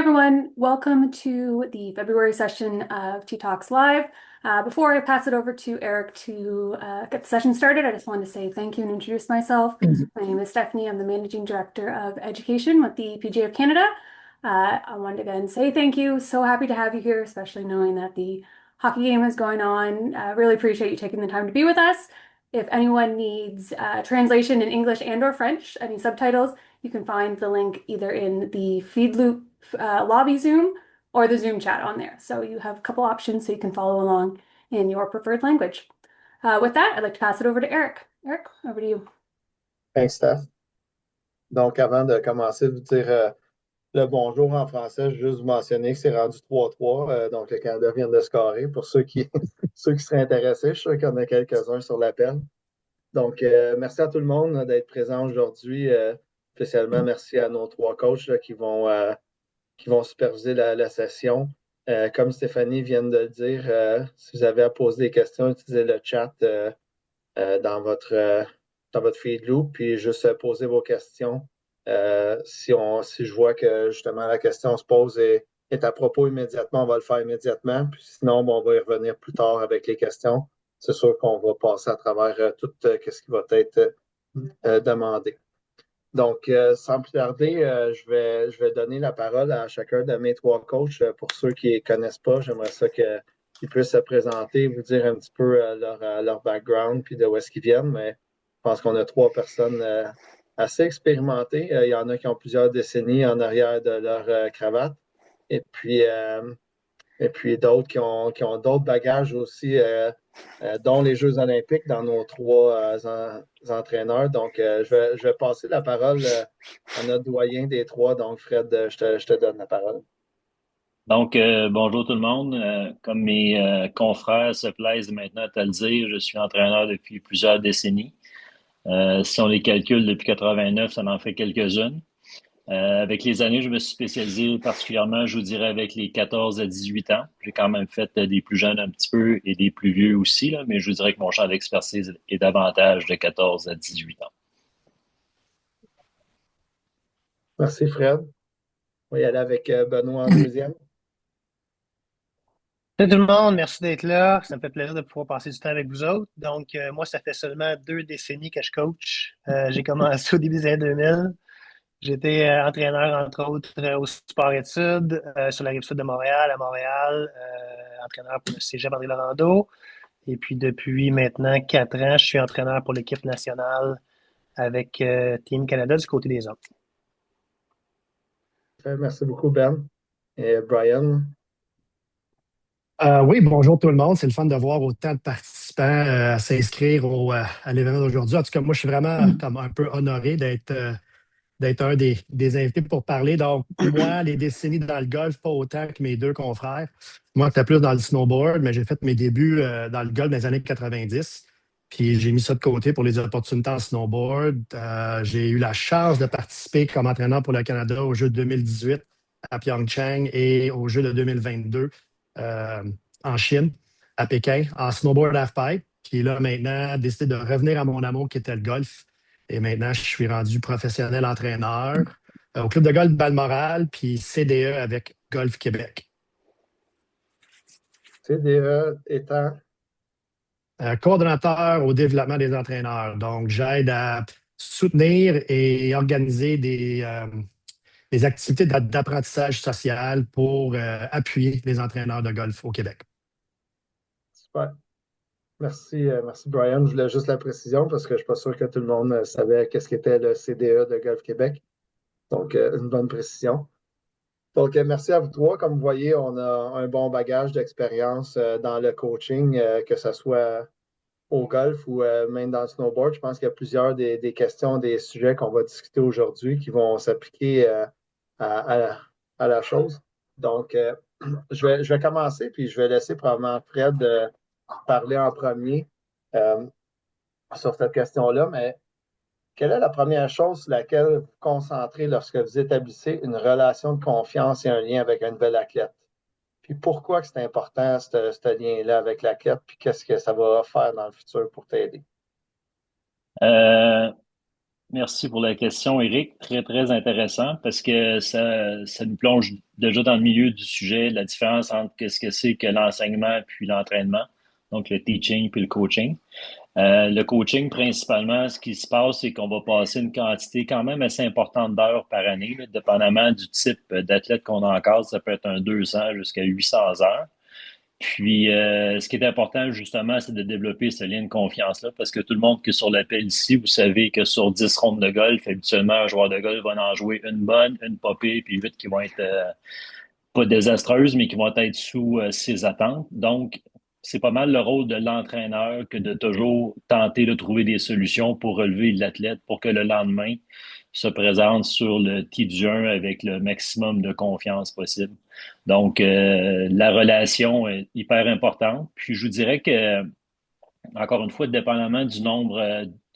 everyone. Welcome to the February session of Tea Talks Live. Before I pass it over to Eric to get the session started, I just wanted to say thank you and introduce myself. My name is Stephanie. I'm the Managing Director of Education with the PGA of Canada. I wanted to again say thank you. So happy to have you here, especially knowing that the hockey game is going on. Really appreciate you taking the time to be with us. If anyone needs translation in English and or French, any subtitles, you can find the link either in the Feedloop lobby Zoom or the Zoom chat on there. So you have a couple options so you can follow along in your preferred language. With that, I'd like to pass it over to Eric. Eric, over to you. Thanks, Steph. Donc, avant de commencer, vous dire le bonjour en français, je veux juste vous mentionner que c'est rendu 3-3. Donc, le Canada vient de scorer. Pour ceux qui, ceux qui seraient intéressés, je suis sûr qu'il y en a quelques-uns sur l'appel. Donc, merci à tout le monde d'être présent aujourd'hui. Spécialement, merci à nos trois coachs là, qui vont superviser la session. Comme Stéphanie vient de le dire, si vous avez à poser des questions, utilisez le chat dans votre feed loop, puis juste poser vos questions. Si je vois que justement la question se pose et est à propos immédiatement, on va le faire immédiatement. Puis sinon, bon, on va y revenir plus tard avec les questions. C'est sûr qu'on va passer à travers tout ce qui va être demandé. Donc, sans plus tarder, je vais donner la parole à chacun de mes trois coachs. Pour ceux qui ne connaissent pas, j'aimerais ça qu'ils puissent se présenter, vous dire un petit peu leur background puis de où est-ce qu'ils viennent. Mais je pense qu'on a trois personnes assez expérimentées. Il y en a qui ont plusieurs décennies en arrière de leur cravate. Et puis, d'autres qui ont d'autres bagages aussi, dont les Jeux olympiques dans nos trois entraîneurs. Donc, je vais passer la parole à notre doyen des trois. Donc, Fred, je te donne la parole. Donc, bonjour tout le monde. Comme mes confrères se plaisent maintenant à te le dire, je suis entraîneur depuis plusieurs décennies. Si on les calcule depuis 89, ça en fait quelques-unes. Avec les années, je me suis spécialisé particulièrement, je vous dirais, avec les 14 à 18 ans. J'ai quand même fait des plus jeunes un petit peu et des plus vieux aussi, là, mais je vous dirais que mon champ d'expertise est davantage de 14 à 18 ans. Merci, Fred. On va y aller avec Benoît en deuxième. Salut tout le monde, merci d'être là. Ça me fait plaisir de pouvoir passer du temps avec vous autres. Donc, moi, ça fait seulement 2 décennies que je coach. J'ai commencé au début des années 2000. J'étais entraîneur, entre autres, au sport-études sur la rive-sud de Montréal, à Montréal, entraîneur pour le Cégep André-Laurando. Et puis, depuis maintenant 4 ans, je suis entraîneur pour l'équipe nationale avec Team Canada du côté des hommes. Merci beaucoup, Ben. Et Brian. Oui, bonjour tout le monde. C'est le fun de voir autant de participants s'inscrire à l'événement d'aujourd'hui. En tout cas, moi, je suis vraiment comme un peu honoré d'être un des invités pour parler. Donc, moi, les décennies dans le golf, pas autant que mes deux confrères. Moi, j'étais plus dans le snowboard, mais j'ai fait mes débuts dans le golf dans les années 90. Puis j'ai mis ça de côté pour les opportunités en snowboard. J'ai eu la chance de participer comme entraîneur pour le Canada aux Jeux de 2018 à Pyeongchang et aux Jeux de 2022 euh, en Chine, à Pékin, en snowboard halfpipe. Puis là, maintenant, décidé de revenir à mon amour qui était le golf. Et maintenant, je suis rendu professionnel entraîneur au club de golf Balmoral, puis CDE avec Golf Québec. CDE étant Coordonnateur au développement des entraîneurs. Donc, j'aide à soutenir et organiser des activités d'apprentissage social pour appuyer les entraîneurs de golf au Québec. super. Merci Brian. Je voulais juste la précision parce que je ne suis pas sûr que tout le monde savait qu'est-ce qu'était le CDE de Golf Québec. Donc, une bonne précision. Donc, merci à vous trois. Comme vous voyez, on a un bon bagage d'expérience dans le coaching, que ce soit au golf ou même dans le snowboard. Je pense qu'il y a plusieurs des questions, des sujets qu'on va discuter aujourd'hui qui vont s'appliquer à la chose. Donc, je vais commencer, puis je vais laisser probablement Fred parler en premier sur cette question-là. Mais quelle est la première chose sur laquelle vous vous concentrez lorsque vous établissez une relation de confiance et un lien avec un nouvel athlète? Puis pourquoi que c'est important, ce lien-là avec l'athlète, puis qu'est-ce que ça va faire dans le futur pour t'aider? Merci pour la question, Eric. Très, très intéressant parce que ça nous plonge déjà dans le milieu du sujet, la différence entre qu'est-ce que c'est que l'enseignement puis l'entraînement, donc le teaching puis le coaching. Le coaching, principalement, ce qui se passe, c'est qu'on va passer une quantité quand même assez importante d'heures par année, là, dépendamment du type d'athlète qu'on a encore. Ça peut être un 200 jusqu'à 800 heures. Puis, ce qui est important, justement, c'est de développer ce lien de confiance-là, parce que tout le monde qui est sur l'appel ici, vous savez que sur 10 rondes de golf, habituellement, un joueur de golf va en jouer une bonne, une pas pire, puis 8 qui vont être pas désastreuses, mais qui vont être sous ses attentes. Donc, c'est pas mal le rôle de l'entraîneur que de toujours tenter de trouver des solutions pour relever l'athlète pour que le lendemain se présente sur le tee du 1 avec le maximum de confiance possible. Donc, la relation est hyper importante. Puis, je vous dirais que, encore une fois, dépendamment du nombre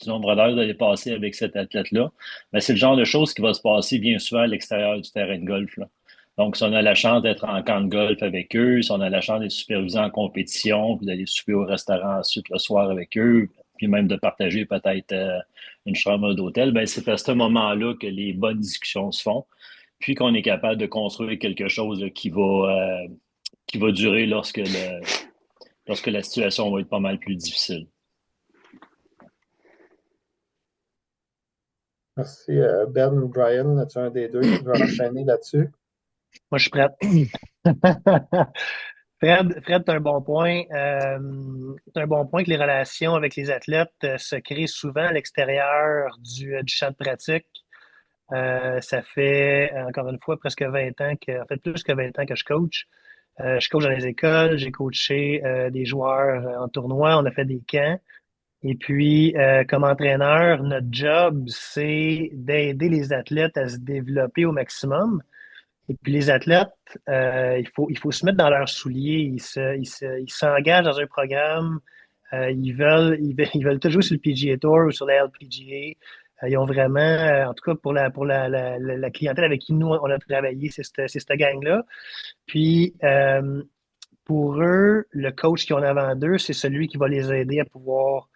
d'heures d'aller passer avec cet athlète-là, mais c'est le genre de choses qui va se passer bien souvent à l'extérieur du terrain de golf, là. Donc, si on a la chance d'être en camp de golf avec eux, si on a la chance d'être supervisé en compétition, puis d'aller souper au restaurant ensuite le soir avec eux, puis même de partager peut-être une chambre d'hôtel, ben c'est à ce moment-là que les bonnes discussions se font, puis qu'on est capable de construire quelque chose là, qui va durer lorsque la situation va être pas mal plus difficile. Merci. Ben ou Brian, as-tu un des deux qui veut enchaîner là-dessus? Moi, je suis prête. Fred, tu as un bon point. Tu un bon point que les relations avec les athlètes se créent souvent à l'extérieur du champ de pratique. Ça fait, encore une fois, presque 20 ans en fait, plus que 20 ans que je coach. Je coach dans les écoles, j'ai coaché des joueurs en tournoi, on a fait des camps. Et puis, comme entraîneur, notre job, c'est d'aider les athlètes à se développer au maximum. Et puis les athlètes, il faut se mettre dans leurs souliers. Ils s'engagent dans un programme. Ils veulent tout jouer sur le PGA Tour ou sur la LPGA. Ils ont vraiment, en tout cas pour la clientèle avec qui nous on a travaillé, c'est cette gang-là. Puis pour eux, le coach qui en avant d'eux, c'est celui qui va les aider à pouvoir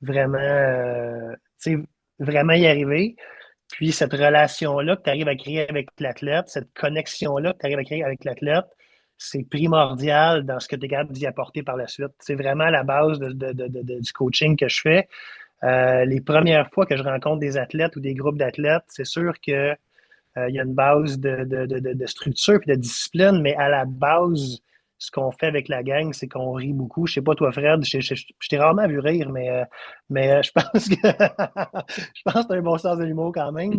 vraiment, tu sais, vraiment y arriver. Puis cette relation-là que tu arrives à créer avec l'athlète, cette connexion-là que tu arrives à créer avec l'athlète, c'est primordial dans ce que tu es capable d'y apporter par la suite. C'est vraiment la base du coaching que je fais. Les premières fois que je rencontre des athlètes ou des groupes d'athlètes, c'est sûr que il y a une base de structure et de discipline, mais à la base, ce qu'on fait avec la gang, c'est qu'on rit beaucoup. Je sais pas, toi, Fred, je t'ai rarement vu rire, mais je pense que je pense que tu as un bon sens de l'humour quand même.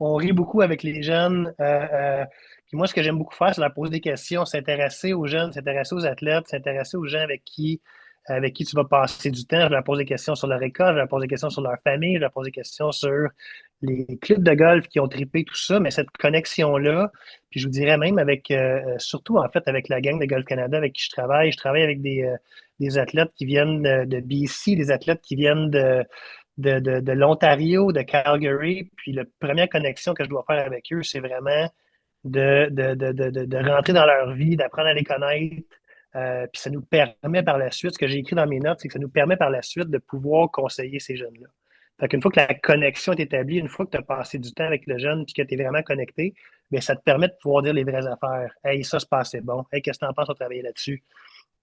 On rit beaucoup avec les jeunes. Puis moi, ce que j'aime beaucoup faire, c'est leur poser des questions, s'intéresser aux jeunes, s'intéresser aux athlètes, s'intéresser aux gens avec qui tu vas passer du temps. Je leur pose des questions sur leur école, je leur pose des questions sur leur famille, je leur pose des questions sur les clubs de golf qui ont trippé, tout ça, mais cette connexion-là, puis je vous dirais même avec, surtout en fait avec la gang de Golf Canada avec qui je travaille avec des athlètes qui viennent de BC, des athlètes qui viennent de l'Ontario, de Calgary, puis la première connexion que je dois faire avec eux, c'est vraiment de rentrer dans leur vie, d'apprendre à les connaître, puis ça nous permet par la suite, ce que j'ai écrit dans mes notes, c'est que ça nous permet par la suite de pouvoir conseiller ces jeunes-là. Fait qu'une fois que la connexion est établie, une fois que tu as passé du temps avec le jeune puis que tu es vraiment connecté, bien, ça te permet de pouvoir dire les vraies affaires. Hey, ça se passait bon. Hey, qu'est-ce que tu en penses? On travailler là-dessus.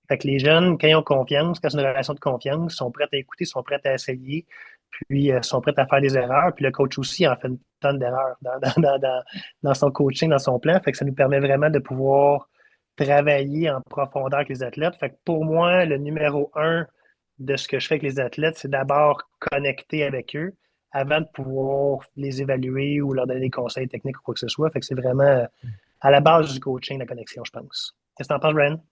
Fait que les jeunes, quand ils ont confiance, quand c'est une relation de confiance, sont prêts à écouter, sont prêts à essayer, puis sont prêts à faire des erreurs. Puis le coach aussi en fait une tonne d'erreurs dans son coaching, dans son plan. Fait que ça nous permet vraiment de pouvoir travailler en profondeur avec les athlètes. Fait que pour moi, le numéro un de ce que je fais avec les athlètes, c'est d'abord connecter avec eux avant de pouvoir les évaluer ou leur donner des conseils techniques ou quoi que ce soit. Fait que c'est vraiment à la base du coaching, la connexion, je pense. Qu'est-ce que t'en penses, Brian?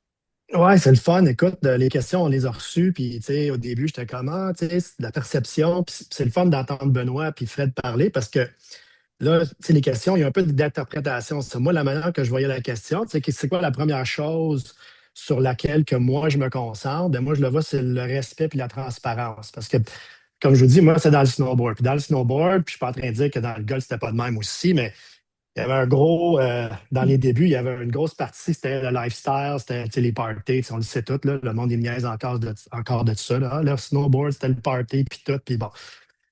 Ouais, c'est le fun. Écoute, les questions, on les a reçues, puis tu sais, au début, j'étais comment, tu sais, c'est de la perception, puis c'est le fun d'entendre Benoît puis Fred parler parce que là, tu sais, les questions, il y a un peu d'interprétation. C'est moi, la manière que je voyais la question, tu sais, c'est quoi la première chose sur laquelle que moi, je me concentre? Ben, moi, je le vois, c'est le respect puis la transparence. Parce que, comme je vous dis, moi, c'est dans le snowboard. Puis dans le snowboard, puis je suis pas en train de dire que dans le golf, c'était pas de même aussi, mais il y avait un gros, dans les débuts, il y avait une grosse partie, c'était le lifestyle, c'était tu sais, les parties, tu sais, on le sait tout, là, le monde il niaise encore de ça. Là. Le snowboard, c'était le party, puis tout, puis bon.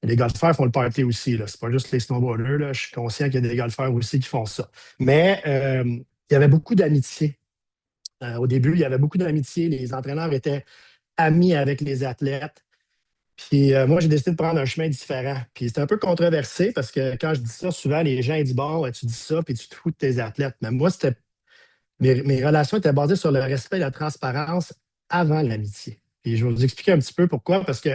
Les golfeurs font le party aussi, là. C'est pas juste les snowboarders, là. Je suis conscient qu'il y a des golfeurs aussi qui font ça. Mais il y avait beaucoup d'amitié. Au début, il y avait beaucoup d'amitié. Les entraîneurs étaient amis avec les athlètes. Puis moi, j'ai décidé de prendre un chemin différent. Puis c'est un peu controversé parce que quand je dis ça, souvent les gens ils disent bon, tu dis ça, puis tu te fous de tes athlètes. Mais moi, mes relations étaient basées sur le respect et la transparence avant l'amitié. Puis je vais vous expliquer un petit peu pourquoi. Parce que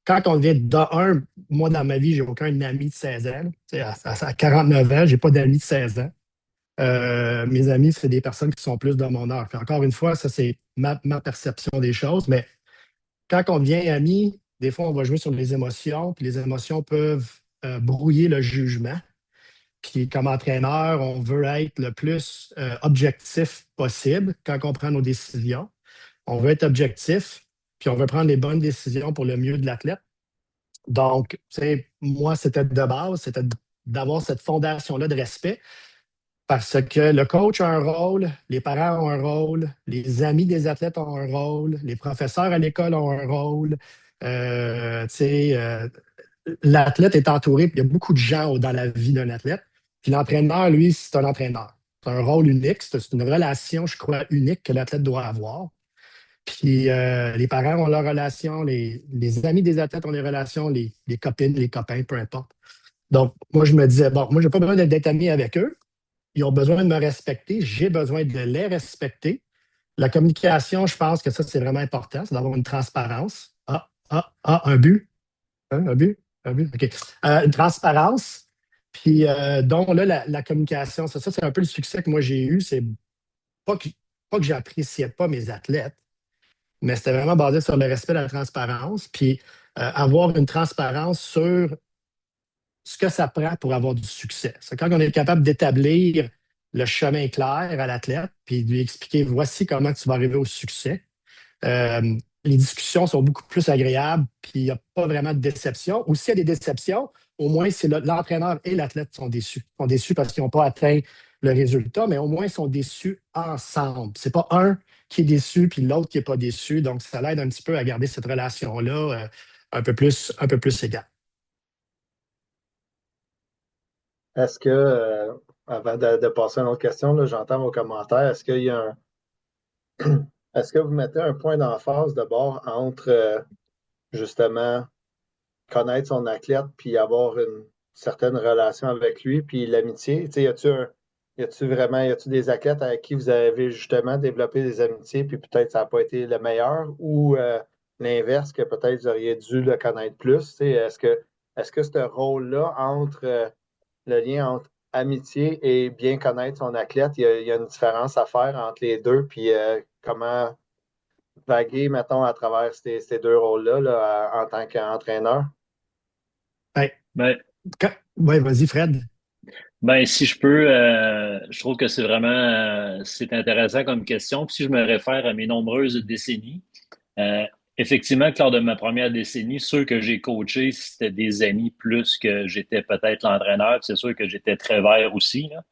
quand on vient d'un, moi, dans ma vie, j'ai aucun ami de 16 ans. Tu sais, à 49 ans, j'ai pas d'amis de 16 ans. Mes amis, c'est des personnes qui sont plus de mon âge. Puis encore une fois, ça, c'est ma perception des choses. Mais quand on devient ami, des fois, on va jouer sur les émotions, puis les émotions peuvent brouiller le jugement. Puis comme entraîneur, on veut être le plus objectif possible quand on prend nos décisions. On veut être objectif, puis on veut prendre les bonnes décisions pour le mieux de l'athlète. Donc, tu sais, moi, c'était de base, c'était d'avoir cette fondation-là de respect parce que le coach a un rôle, les parents ont un rôle, les amis des athlètes ont un rôle, les professeurs à l'école ont un rôle. Tu sais, l'athlète est entouré, puis il y a beaucoup de gens dans la vie d'un athlète. Puis l'entraîneur, lui, c'est un entraîneur. C'est un rôle unique, c'est une relation, je crois, unique que l'athlète doit avoir. Puis les parents ont leur relation, les amis des athlètes ont des relations, les copines, les copains, peu importe. Donc, moi, je me disais, bon, moi, je n'ai pas besoin d'être ami avec eux. Ils ont besoin de me respecter. J'ai besoin de les respecter. La communication, je pense que ça, c'est vraiment important, c'est d'avoir une transparence. Un but. Hein, un but? Un but? OK. Une transparence. Puis, donc là, la communication, ça c'est un peu le succès que moi j'ai eu. C'est pas que, pas que j'appréciais pas mes athlètes, mais c'était vraiment basé sur le respect de la transparence. Puis, avoir une transparence sur ce que ça prend pour avoir du succès. C'est quand on est capable d'établir le chemin clair à l'athlète, puis de lui expliquer voici comment tu vas arriver au succès. Euh, les discussions sont beaucoup plus agréables, puis il n'y a pas vraiment de déception. Ou s'il y a des déceptions, au moins, c'est l'entraîneur et l'athlète sont déçus. Ils sont déçus parce qu'ils n'ont pas atteint le résultat, mais au moins, ils sont déçus ensemble. C'est pas un qui est déçu, puis l'autre qui n'est pas déçu. Donc, ça l'aide un petit peu à garder cette relation-là un peu plus égale. Est-ce que, avant de passer à une autre question, là, j'entends vos commentaires. Est-ce qu'il y a est-ce que vous mettez un point d'emphase d'abord entre justement connaître son athlète puis avoir une certaine relation avec lui, puis l'amitié? Tu sais, y a-tu des athlètes avec qui vous avez justement développé des amitiés, puis peut-être ça n'a pas été le meilleur, ou l'inverse, que peut-être vous auriez dû le connaître plus? Tu sais, est-ce que ce rôle-là entre le lien entre amitié et bien connaître son athlète, il y a une différence à faire entre les deux, puis comment vaguer, mettons, à travers ces deux rôles-là là, en tant qu'entraîneur? Hey, Ben, ouais, vas-y, Fred. Ben, si je peux, je trouve que c'est vraiment c'est intéressant comme question. Puis si je me réfère à mes nombreuses décennies, euh, effectivement, que lors de ma première décennie, ceux que j'ai coachés, c'était des amis plus que j'étais peut-être l'entraîneur. Puis c'est sûr que j'étais très vert aussi, là.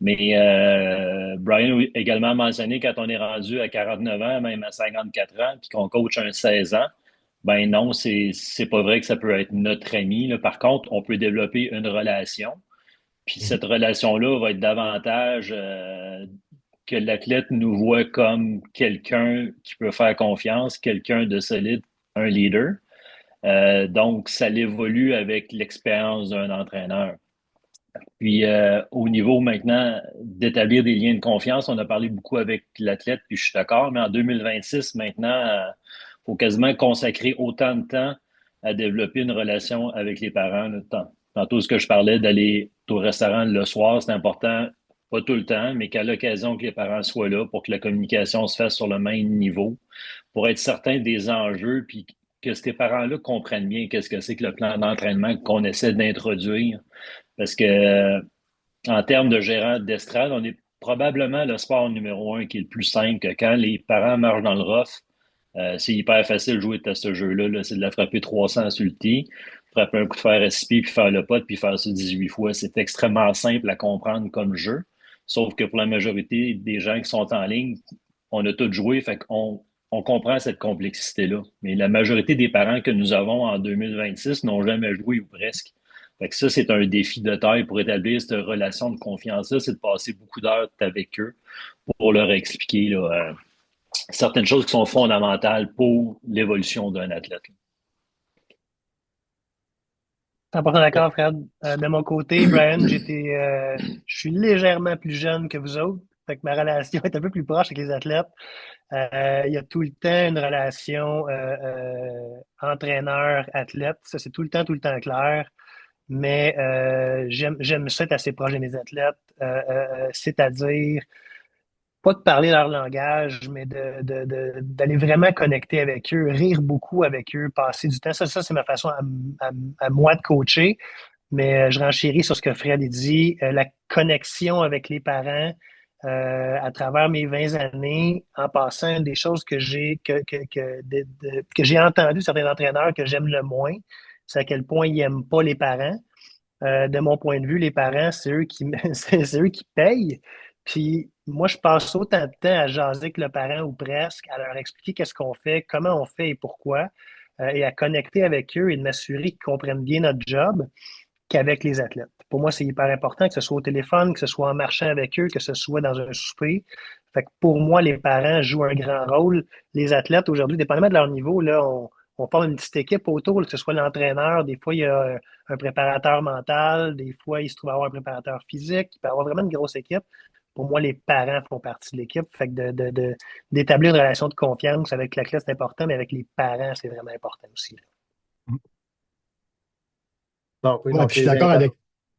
Mais Brian a également mentionné quand on est rendu à 49 ans, même à 54 ans, puis qu'on coach un 16 ans, ben non, c'est pas vrai que ça peut être notre ami, là. Par contre, on peut développer une relation. Puis cette relation-là va être davantage que l'athlète nous voit comme quelqu'un qui peut faire confiance, quelqu'un de solide, un leader. Donc, ça évolue avec l'expérience d'un entraîneur. Puis au niveau maintenant d'établir des liens de confiance, on a parlé beaucoup avec l'athlète, puis je suis d'accord, mais en 2026, maintenant, faut quasiment consacrer autant de temps à développer une relation avec les parents. Là. Tantôt, ce que je parlais d'aller au restaurant le soir, c'est important, pas tout le temps, mais qu'à l'occasion que les parents soient là pour que la communication se fasse sur le même niveau, pour être certain des enjeux, puis que ces parents-là comprennent bien qu'est-ce que c'est que le plan d'entraînement qu'on essaie d'introduire. Parce que en termes de gérant d'estrade, on est probablement le sport numéro un qui est le plus simple que quand les parents marchent dans le rough, c'est hyper facile de jouer à ce jeu-là. Là. C'est de la frapper 300 sur le tee, frapper un coup de fer à 6 pieds, puis faire le pot, puis faire ça 18 fois. C'est extrêmement simple à comprendre comme jeu. Sauf que pour la majorité des gens qui sont en ligne, on a tout joué, fait qu'on on comprend cette complexité-là. Mais la majorité des parents que nous avons en 2026 n'ont jamais joué ou presque. Fait que ça, c'est un défi de taille pour établir cette relation de confiance-là, c'est de passer beaucoup d'heures avec eux pour leur expliquer là, certaines choses qui sont fondamentales pour l'évolution d'un athlète. 100% d'accord, Fred. De mon côté, Brian, je suis légèrement plus jeune que vous autres. Fait que ma relation est un peu plus proche avec les athlètes. Il y a tout le temps une relation entraîneur-athlète. Ça, c'est tout le temps clair. Mais j'aime ça être assez proche de mes athlètes, c'est-à-dire pas de parler leur langage, mais d'aller vraiment connecter avec eux, rire beaucoup avec eux, passer du temps. Ça c'est ma façon à moi de coacher. Mais je renchéris sur ce que Fred a dit. La connexion avec les parents à travers mes 20 années, en passant des choses que que j'ai entendues certains entraîneurs que j'aime le moins, c'est à quel point ils n'aiment pas les parents. De mon point de vue, les parents, c'est eux qui, c'est eux qui payent. Puis moi, je passe autant de temps à jaser avec le parent ou presque, à leur expliquer qu'est-ce qu'on fait, comment on fait et pourquoi, et à connecter avec eux et de m'assurer qu'ils comprennent bien notre job qu'avec les athlètes. Pour moi, c'est hyper important que ce soit au téléphone, que ce soit en marchant avec eux, que ce soit dans un souper. Fait que pour moi, les parents jouent un grand rôle. Les athlètes, aujourd'hui, dépendamment de leur niveau, là, on forme une petite équipe autour, que ce soit l'entraîneur, des fois, il y a un préparateur mental, des fois, il se trouve avoir un préparateur physique, il peut avoir vraiment une grosse équipe. Pour moi, les parents font partie de l'équipe. Fait que d'établir une relation de confiance avec l'athlète, c'est important, mais avec les parents, c'est vraiment important aussi. Donc, oui, Ouais, donc puis je suis les d'accord avec.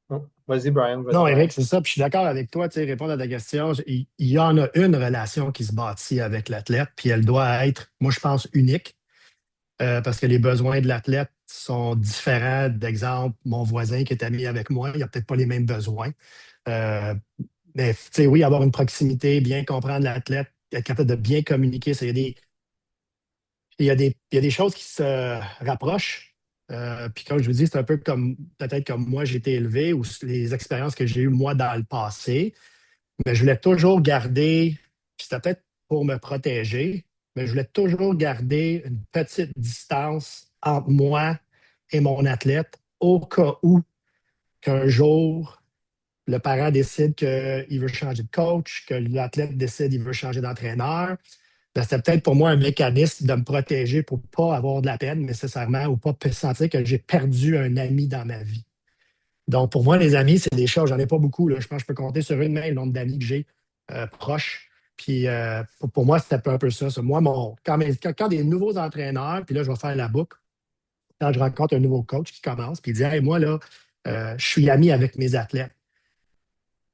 Oh, vas-y, Brian, vas-y, Non, Brian. Eric, c'est ça. Puis je suis d'accord avec toi, tu sais, répondre à ta question. Il y en a une relation qui se bâtit avec l'athlète, puis elle doit être, moi, je pense, unique, parce que les besoins de l'athlète sont différents. D'exemple, mon voisin qui est ami avec moi, il n'a peut-être pas les mêmes besoins. Euh, mais, tu sais, oui, avoir une proximité, bien comprendre l'athlète, être capable de bien communiquer, il y a des choses qui se rapprochent. Puis comme je vous dis, c'est un peu comme peut-être comme moi j'ai été élevé ou les expériences que j'ai eues moi dans le passé. Mais je voulais toujours garder, puis c'était peut-être pour me protéger, mais je voulais toujours garder une petite distance entre moi et mon athlète au cas où qu'un jour le parent décide qu'il veut changer de coach, que l'athlète décide qu'il veut changer d'entraîneur. Ben, c'était peut-être pour moi un mécanisme de me protéger pour ne pas avoir de la peine nécessairement ou pas sentir que j'ai perdu un ami dans ma vie. Donc, pour moi, les amis, c'est des choses, j'en ai pas beaucoup. Là. Je pense que je peux compter sur une main le nombre d'amis que j'ai proches. Puis pour moi, c'était un peu ça. Moi, quand des nouveaux entraîneurs, puis là, je vais faire la boucle, quand je rencontre un nouveau coach qui commence, puis il dit Hey, moi, là, je suis ami avec mes athlètes.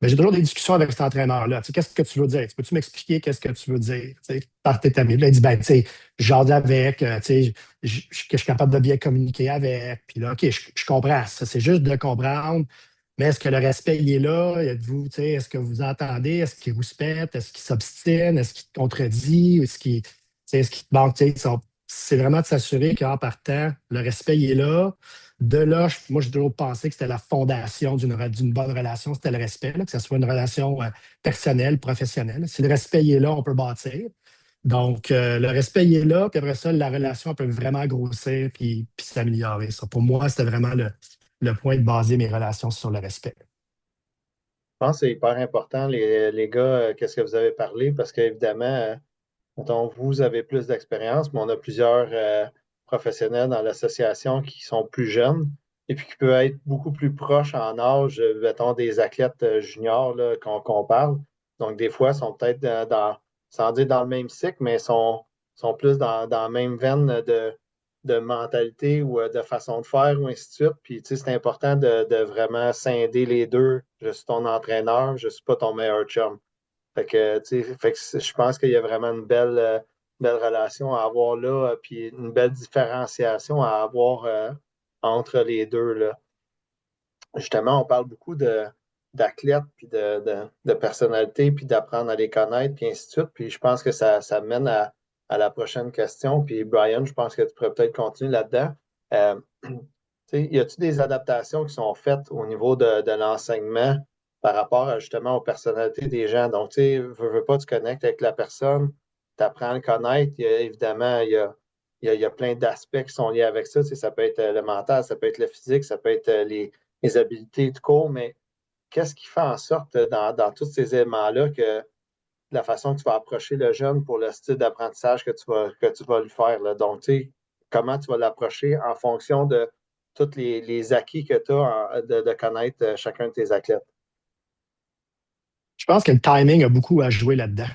Mais j'ai toujours des discussions avec cet entraîneur-là. Tu sais, qu'est-ce que tu veux dire? Peux-tu m'expliquer qu'est-ce que tu veux dire? Tu sais, par tes amis. Là, il dit, ben, tu sais, j'en avec, tu sais, que je suis capable de bien communiquer avec. Puis là, OK, je comprends. Ça, c'est juste de comprendre. Mais est-ce que le respect, il est là? Êtes-vous, tu sais, est-ce que vous entendez? Est-ce qu'il rouspète? Est-ce qu'il s'obstine? Est-ce qu'il te contredit? Est-ce qu'il te manque? Tu sais, c'est vraiment de s'assurer qu'en partant, le respect, il est là. De là, moi, j'ai toujours pensé que c'était la fondation d'une bonne relation, c'était le respect, là, que ce soit une relation personnelle, professionnelle. Si le respect il est là, on peut bâtir. Donc, le respect il est là, puis après ça, la relation peut vraiment grossir puis s'améliorer. Ça, pour moi, c'était vraiment le point de baser mes relations sur le respect. Je pense que c'est hyper important, les gars, qu'est-ce que vous avez parlé, parce qu'évidemment, mettons, vous avez plus d'expérience, mais on a plusieurs professionnels dans l'association qui sont plus jeunes et puis qui peuvent être beaucoup plus proches en âge, mettons, des athlètes juniors là, qu'on parle. Donc, des fois, ils sont peut-être sans dire dans le même cycle, mais sont plus dans la même veine de mentalité ou de façon de faire ou ainsi de suite. Puis, tu sais, c'est important de vraiment scinder les deux. Je suis ton entraîneur, je ne suis pas ton meilleur chum. Fait que, tu sais, je pense qu'il y a vraiment une belle relation à avoir là, puis une belle différenciation à avoir entre les deux, là. Justement, on parle beaucoup d'athlètes, puis de personnalités, puis d'apprendre à les connaître, puis ainsi de suite. Puis je pense que ça mène à la prochaine question. Puis Brian, je pense que tu pourrais peut-être continuer là-dedans. Tu sais, y a-t-il des adaptations qui sont faites au niveau de l'enseignement par rapport justement aux personnalités des gens? Donc, tu sais, veux pas, tu connectes avec la personne. apprends à le connaître. Évidemment, il y a plein d'aspects qui sont liés avec ça. Tu sais, ça peut être le mental, ça peut être le physique, ça peut être les habiletés du cours, mais qu'est-ce qui fait en sorte dans tous ces éléments-là que la façon que tu vas approcher le jeune pour le style d'apprentissage que tu vas lui faire, là. Donc, tu sais, comment tu vas l'approcher en fonction de tous les acquis que tu as de connaître chacun de tes athlètes. Je pense que le timing a beaucoup à jouer là-dedans.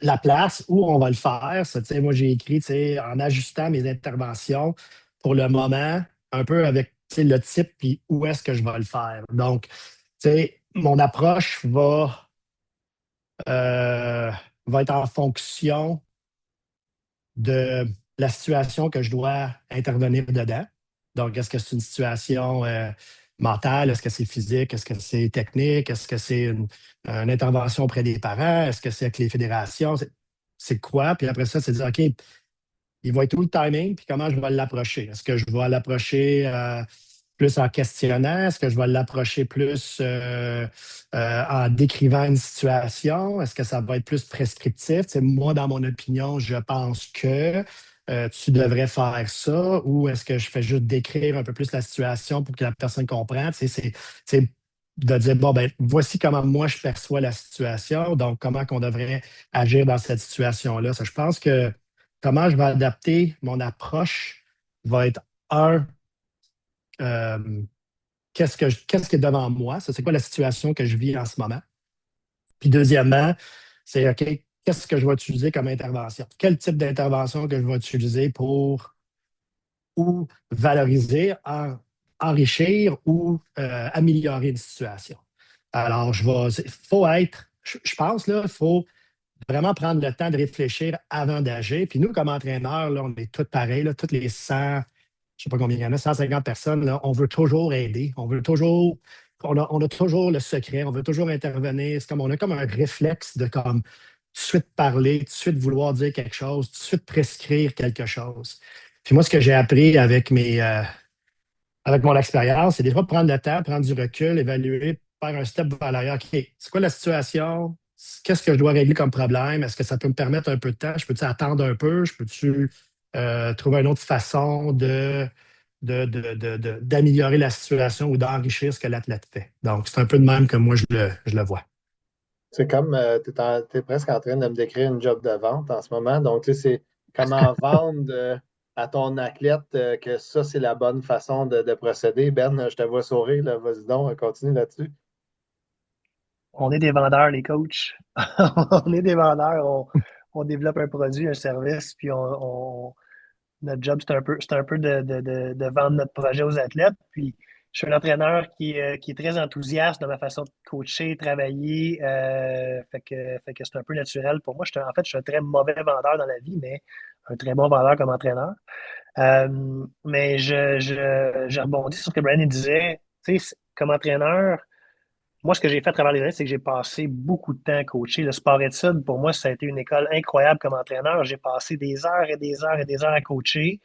La place où on va le faire, ça, tu sais, moi j'ai écrit tu sais, en ajustant mes interventions pour le moment, un peu avec tu sais, le type puis où est-ce que je vais le faire. Donc, tu sais, mon approche euh, va être en fonction de la situation que je dois intervenir dedans. Donc, est-ce que c'est une situation mentale? Est-ce que c'est physique? Est-ce que c'est technique? Est-ce que c'est une intervention auprès des parents? Est-ce que c'est avec les fédérations? C'est quoi? Puis après ça, c'est de dire, OK, il va être où le timing? Puis comment je vais l'approcher? Est-ce que je vais l'approcher plus en questionnant? Est-ce que je vais l'approcher plus en décrivant une situation? Est-ce que ça va être plus prescriptif? C'est moi, dans mon opinion, je pense que tu devrais faire ça, ou est-ce que je fais juste décrire un peu plus la situation pour que la personne comprenne? C'est de dire, bon, ben, voici comment moi je perçois la situation, donc comment qu'on devrait agir dans cette situation-là. Ça, je pense que comment je vais adapter mon approche va être euh, qu'est-ce qui est devant moi? Ça, c'est quoi la situation que je vis en ce moment? Puis deuxièmement, c'est OK, qu'est-ce que je vais utiliser comme intervention? Quel type d'intervention que je vais utiliser pour ou valoriser, enrichir ou améliorer une situation? Alors, il faut être, je pense, là, il faut vraiment prendre le temps de réfléchir avant d'agir. Puis nous, comme entraîneurs, là, on est tous pareils, là, toutes les 100, je ne sais pas combien il y en a, 150 personnes, là, on veut toujours aider. On a toujours le secret, on veut toujours intervenir. C'est comme, on a comme un réflexe de comme tout de suite parler, tout de suite vouloir dire quelque chose, tout de suite prescrire quelque chose. Puis moi, ce que j'ai appris avec mon expérience, c'est des fois prendre le temps, prendre du recul, évaluer, faire un step vers l'arrière. OK, c'est quoi la situation? Qu'est-ce que je dois régler comme problème? Est-ce que ça peut me permettre un peu de temps? Je peux-tu attendre un peu? Je peux-tu trouver une autre façon d'améliorer la situation ou d'enrichir ce que l'athlète fait? Donc, c'est un peu de même que moi, je le vois. C'est comme tu es presque en train de me décrire une job de vente en ce moment. Donc, tu sais, c'est comment vendre à ton athlète que ça, c'est la bonne façon de procéder. Ben, je te vois sourire, là. Vas-y donc, continue là-dessus. On est des vendeurs, les coachs. On est des vendeurs. On développe un produit, un service, puis notre job, c'est un peu de vendre notre projet aux athlètes. Puis, je suis un entraîneur qui est très enthousiaste dans ma façon de coacher, travailler. Fait que c'est un peu naturel pour moi. En fait, je suis un très mauvais vendeur dans la vie, mais un très bon vendeur comme entraîneur. Mais je rebondis sur ce que Brian disait. Tu sais, comme entraîneur, moi, ce que j'ai fait à travers les années, c'est que j'ai passé beaucoup de temps à coacher. Le sport-études, pour moi, ça a été une école incroyable comme entraîneur. J'ai passé des heures et des heures et des heures à coacher,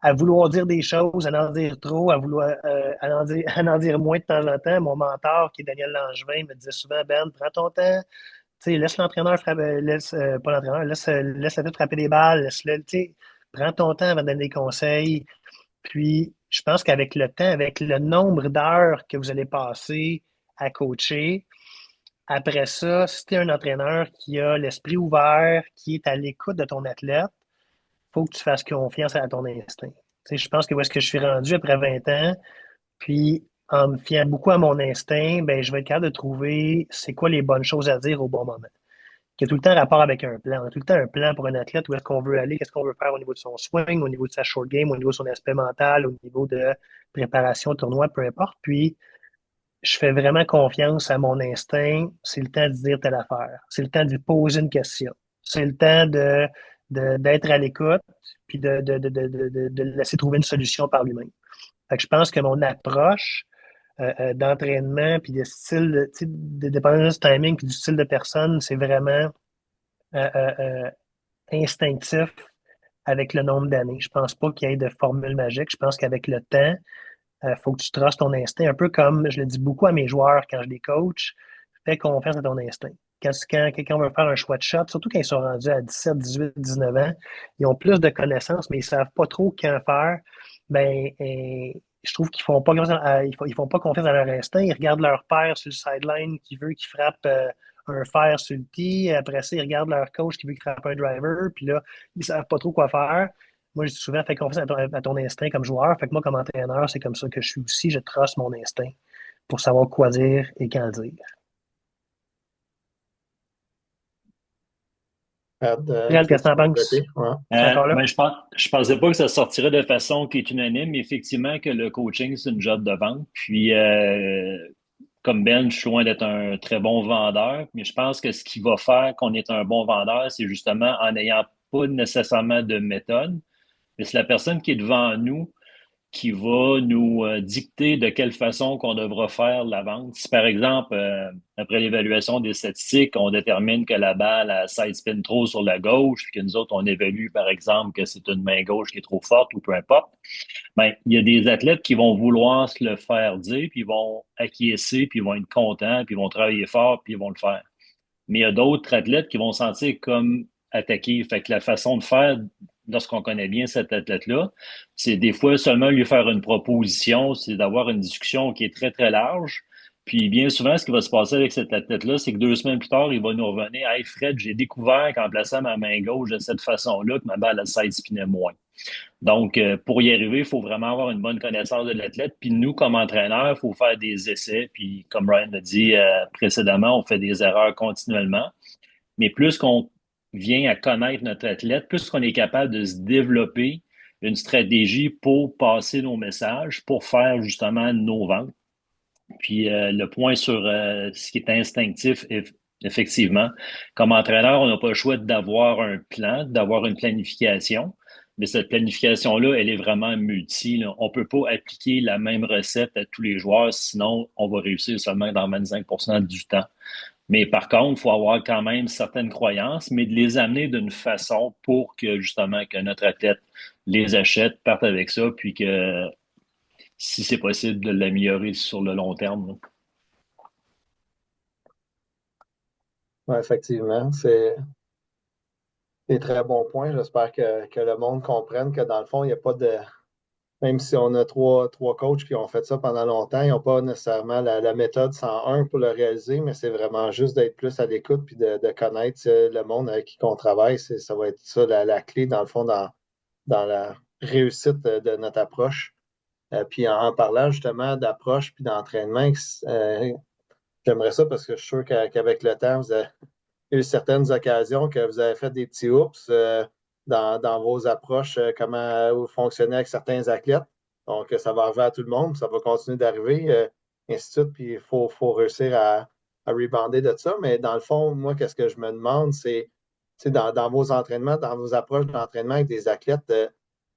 à vouloir dire des choses, à en dire trop, à en dire moins de temps en temps. Mon mentor, qui est Daniel Langevin, me disait souvent, Ben, prends ton temps, tu sais, laisse l'entraîneur frapper, pas l'entraîneur, laisse la tête frapper des balles, laisse-le, tu sais, prends ton temps avant de donner des conseils. Puis, je pense qu'avec le temps, avec le nombre d'heures que vous allez passer à coacher, après ça, si tu es un entraîneur qui a l'esprit ouvert, qui est à l'écoute de ton athlète, il faut que tu fasses confiance à ton instinct. Tu sais, je pense que où est-ce que je suis rendu après 20 ans, puis en me fiant beaucoup à mon instinct, ben, je vais être capable de trouver c'est quoi les bonnes choses à dire au bon moment. Il y a tout le temps rapport avec un plan. On a tout le temps un plan pour un athlète, où est-ce qu'on veut aller, qu'est-ce qu'on veut faire au niveau de son swing, au niveau de sa short game, au niveau de son aspect mental, au niveau de préparation au tournoi, peu importe. Puis, je fais vraiment confiance à mon instinct. C'est le temps de dire telle affaire. C'est le temps de lui poser une question. C'est le temps d'être à l'écoute, puis de le laisser trouver une solution par lui-même. Fait que je pense que mon approche d'entraînement, puis de style, de dépendance du timing, puis du style de personne, c'est vraiment euh, euh, euh, instinctif avec le nombre d'années. Je pense pas qu'il y ait de formule magique. Je pense qu'avec le temps, faut que tu trustes ton instinct. Un peu comme je le dis beaucoup à mes joueurs quand je les coach, fais confiance à ton instinct. quand quelqu'un veut faire un choix de shot, surtout quand ils sont rendus à 17, 18, 19 ans, ils ont plus de connaissances, mais ils savent pas trop quand faire. Ben, je trouve qu'ils font pas ils font pas confiance à leur instinct. Ils regardent leur père sur le sideline qui veut qu'il frappe un fer sur le tee. Après ça, ils regardent leur coach qui veut qu'il frappe un driver. Puis là, ils savent pas trop quoi faire. Moi, j'ai souvent fait confiance à ton instinct comme joueur. Fait que moi, comme entraîneur, c'est comme ça que je suis aussi. Je trace mon instinct pour savoir quoi dire et quand le dire. Réal, qu'est-ce que t'en penses? Ouais. C'est encore là? Ben, je pensais pas que ça sortirait de façon qui est unanime, mais effectivement que le coaching, c'est une job de vente. Puis, comme Ben, je suis loin d'être un très bon vendeur, mais je pense que ce qui va faire qu'on est un bon vendeur, c'est justement en n'ayant pas nécessairement de méthode, mais c'est la personne qui est devant nous qui va nous dicter de quelle façon qu'on devra faire la vente. Si par exemple, après l'évaluation des statistiques, on détermine que la balle a side spin trop sur la gauche, puis que nous autres, on évalue par exemple que c'est une main gauche qui est trop forte ou peu importe, ben, il y a des athlètes qui vont vouloir se le faire dire, puis ils vont acquiescer, puis ils vont être contents, puis ils vont travailler fort, puis ils vont le faire. Mais il y a d'autres athlètes qui vont se sentir comme attaqués. Fait que la façon de faire, lorsqu'on connaît bien cet athlète-là, c'est des fois seulement lui faire une proposition, c'est d'avoir une discussion qui est très, très large. Puis bien souvent, ce qui va se passer avec cet athlète-là, c'est que 2 semaines plus tard, il va nous revenir. Hey Fred, j'ai découvert qu'en plaçant ma main gauche de cette façon-là, que ma balle, elle side spinait moins. Donc, pour y arriver, il faut vraiment avoir une bonne connaissance de l'athlète. Puis nous, comme entraîneurs, il faut faire des essais. Puis comme Ryan l'a dit précédemment, on fait des erreurs continuellement. Mais plus qu'on vient à connaître notre athlète, plus qu'on est capable de se développer une stratégie pour passer nos messages, pour faire justement nos ventes. Puis le point sur ce qui est instinctif, effectivement, comme entraîneur, on n'a pas le choix d'avoir un plan, d'avoir une planification. Mais cette planification-là, elle est vraiment multi, là. On ne peut pas appliquer la même recette à tous les joueurs, sinon on va réussir seulement dans 25% du temps. Mais par contre, il faut avoir quand même certaines croyances, mais de les amener d'une façon pour que justement que notre athlète les achète, parte avec ça, puis que si c'est possible de l'améliorer sur le long terme, là. Ouais, effectivement, c'est des très bons points. J'espère que le monde comprenne que dans le fond, il n'y a pas de. Même si on a trois coachs qui ont fait ça pendant longtemps, ils n'ont pas nécessairement la méthode 101 pour le réaliser, mais c'est vraiment juste d'être plus à l'écoute puis de connaître le monde avec qui on travaille. Ça va être ça la clé, dans le fond, dans la réussite de notre approche. Puis en parlant justement d'approche puis d'entraînement, j'aimerais ça parce que je suis sûr qu'avec le temps, vous avez eu certaines occasions que vous avez fait des petits oups dans vos approches, comment vous fonctionnez avec certains athlètes. Donc, ça va arriver à tout le monde, ça va continuer d'arriver, ainsi de suite, puis il faut réussir à rebounder de ça. Mais dans le fond, moi, qu'est-ce que je me demande, c'est dans vos entraînements, dans vos approches d'entraînement avec des athlètes,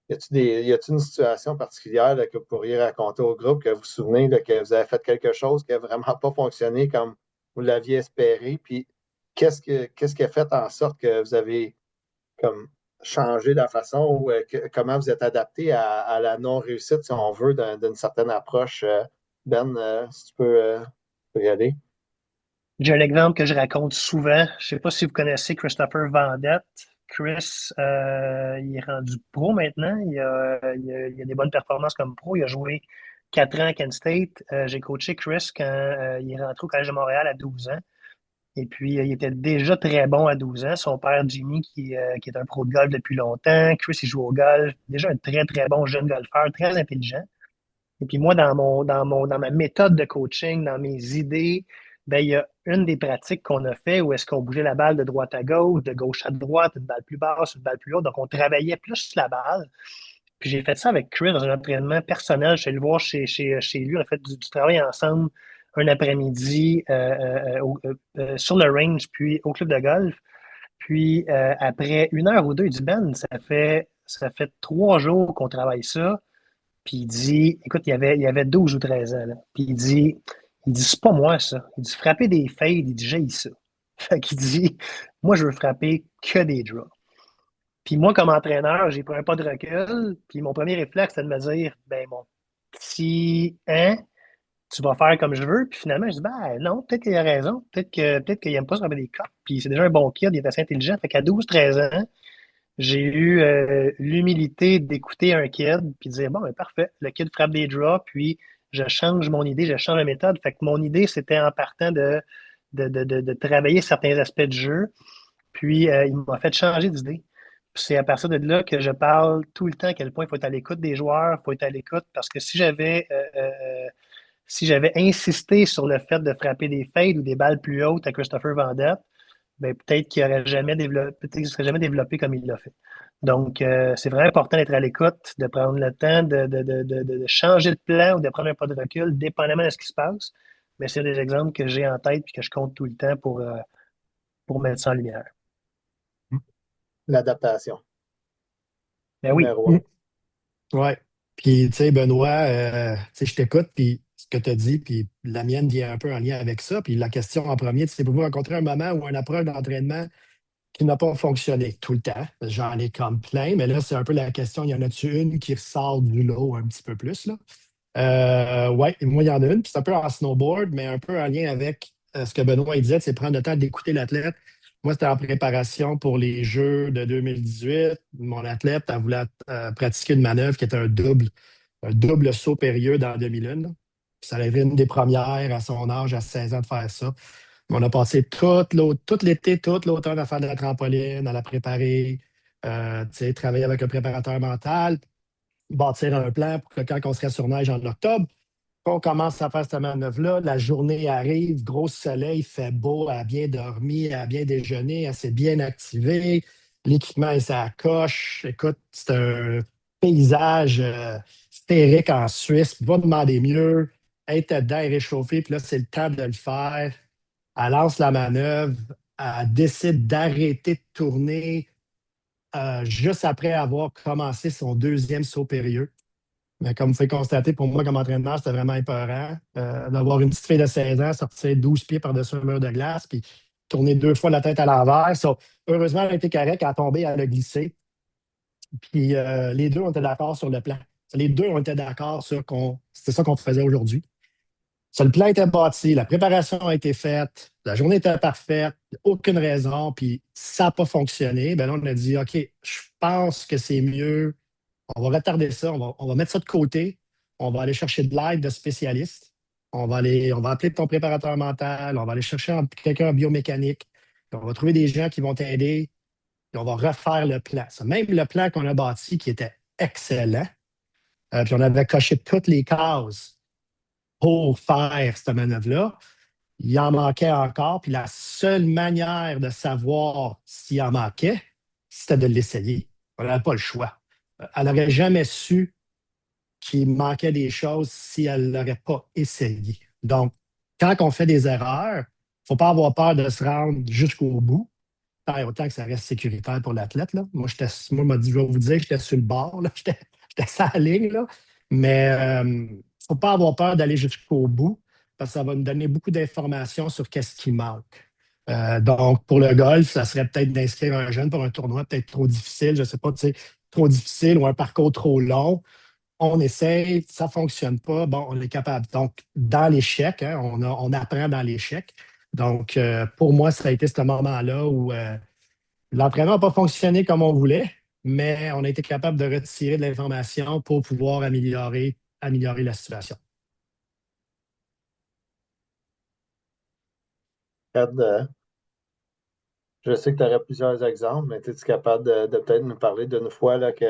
y a-t-il une situation particulière là, que vous pourriez raconter au groupe, que vous vous souvenez là, que vous avez fait quelque chose qui n'a vraiment pas fonctionné comme vous l'aviez espéré? Puis qu'est-ce qui a fait en sorte que vous avez comme changé la façon ou comment vous êtes adapté à la non-réussite, si on veut, d'une certaine approche? Ben, si tu peux y aller. J'ai un exemple que je raconte souvent. Je ne sais pas si vous connaissez Christopher Vendette. Chris, il est rendu pro maintenant. Il a des bonnes performances comme pro. Il a joué 4 ans à Kent State. J'ai coaché Chris quand il est rentré au Collège de Montréal à 12 ans. Et puis, il était déjà très bon à 12 ans. Son père, Jimmy, qui est un pro de golf depuis longtemps. Chris, il joue au golf. Déjà un très, très bon jeune golfeur, très intelligent. Et puis moi, dans ma méthode de coaching, dans mes idées, ben, il y a une des pratiques qu'on a fait où est-ce qu'on bougeait la balle de droite à gauche, de gauche à droite, une balle plus basse, une balle plus haute. Donc, on travaillait plus la balle. Puis j'ai fait ça avec Chris dans un entraînement personnel. Je suis allé le voir chez lui. On a fait du travail ensemble un après-midi sur le range, puis au club de golf. Puis après 1 heure ou 2, il dit Ben, ça fait 3 jours qu'on travaille ça. Puis il dit, écoute, il y avait 12 ou 13 ans, là. Puis il dit, c'est pas moi, ça. Il dit, frapper des fades, il dit, j'ai ça. Fait qu'il dit, moi, je veux frapper que des draws. Puis moi, comme entraîneur, j'ai pris un pas de recul. Puis mon premier réflexe, c'était de me dire, ben mon petit, hein, tu vas faire comme je veux. Puis finalement, je dis, ben non, peut-être qu'il a raison. Peut-être qu'il n'aime pas se frapper des cartes. Puis c'est déjà un bon kid, il est assez intelligent. Fait qu'à 12, 13 ans, j'ai eu l'humilité d'écouter un kid puis de dire, bon, ben parfait, le kid frappe des draws, puis je change mon idée, je change la méthode. Fait que mon idée, c'était en partant de travailler certains aspects du jeu. Puis il m'a fait changer d'idée. Puis c'est à partir de là que je parle tout le temps à quel point il faut être à l'écoute des joueurs, il faut être à l'écoute parce que si j'avais insisté sur le fait de frapper des fades ou des balles plus hautes à Christopher Vendette, ben peut-être qu'il aurait jamais développé, peut-être qu'il serait jamais développé comme il l'a fait. Donc, c'est vraiment important d'être à l'écoute, de prendre le temps de changer de plan ou de prendre un pas de recul, dépendamment de ce qui se passe. Mais c'est des exemples que j'ai en tête et que je compte tout le temps pour mettre ça en lumière. L'adaptation, Ben oui. numéro un. Ouais. Puis, tu sais, Benoît, tu sais, je t'écoute, puis ce que tu as dit, puis la mienne vient un peu en lien avec ça. Puis la question en premier, tu sais, vous rencontrer un moment ou une approche d'entraînement qui n'a pas fonctionné tout le temps. J'en ai comme plein, mais là, c'est un peu la question, il y en a-tu une qui ressort du lot un petit peu plus, là? Ouais, moi, il y en a une, puis c'est un peu en snowboard, mais un peu en lien avec ce que Benoît il disait, c'est prendre le temps d'écouter l'athlète. Moi, c'était en préparation pour les Jeux de 2018. Mon athlète, elle voulait pratiquer une manœuvre qui était un double saut périlleux dans la demi-lune, là. Puis ça avait une des premières à son âge, à 16 ans, de faire ça. On a passé tout l'été, tout l'automne à faire de la trampoline, à la préparer, tu sais, travailler avec un préparateur mental, bâtir un plan pour que quand on serait sur neige en octobre, on commence à faire cette manœuvre-là. La journée arrive, gros soleil, il fait beau, elle a bien dormi, elle a bien déjeuné, elle s'est bien activée. L'équipement est sa coche. Écoute, c'est un paysage féerique en Suisse. Va demander mieux. Elle était dedans, elle est réchauffée, puis là, c'est le temps de le faire. Elle lance la manœuvre, elle décide d'arrêter de tourner juste après avoir commencé son deuxième saut périlleux. Mais comme vous pouvez constater, pour moi, comme entraîneur, c'était vraiment épeurant d'avoir une petite fille de 16 ans sortir 12 pieds par-dessus un mur de glace puis tourner 2 fois la tête à l'envers. So, heureusement, elle a été correcte, elle a tombé, elle a glissé. Puis les deux ont été d'accord sur le plan. Les deux ont été d'accord sur c'était ça qu'on faisait aujourd'hui. Ça, le plan était bâti, la préparation a été faite, la journée était parfaite, aucune raison, puis ça n'a pas fonctionné. Ben là, on a dit, OK, je pense que c'est mieux, on va retarder ça, on va mettre ça de côté, on va aller chercher de l'aide de spécialistes, on va appeler ton préparateur mental, on va aller chercher quelqu'un en biomécanique, puis on va trouver des gens qui vont t'aider, puis on va refaire le plan. Ça, même le plan qu'on a bâti qui était excellent, puis on avait coché toutes les cases pour faire cette manœuvre-là. Il en manquait encore, puis la seule manière de savoir s'il en manquait, c'était de l'essayer. On n'avait pas le choix. Elle n'aurait jamais su qu'il manquait des choses si elle ne l'aurait pas essayé. Donc, quand on fait des erreurs, il ne faut pas avoir peur de se rendre jusqu'au bout, autant que ça reste sécuritaire pour l'athlète, là. Moi, je vais vous dire que j'étais sur le bord, là. J'étais sur la ligne, là. Mais il ne faut pas avoir peur d'aller jusqu'au bout parce que ça va nous donner beaucoup d'informations sur qu'est-ce qui manque. Donc, pour le golf, ça serait peut-être d'inscrire un jeune pour un tournoi peut-être trop difficile, je ne sais pas, tu sais, trop difficile ou un parcours trop long. On essaye, ça ne fonctionne pas, bon, on est capable. Donc, dans l'échec, hein, on apprend dans l'échec. Donc, pour moi, ça a été ce moment-là où l'entraînement n'a pas fonctionné comme on voulait, mais on a été capable de retirer de l'information pour pouvoir améliorer la situation. Fred, je sais que tu aurais plusieurs exemples, mais es-tu capable de peut-être nous parler d'une fois là, qui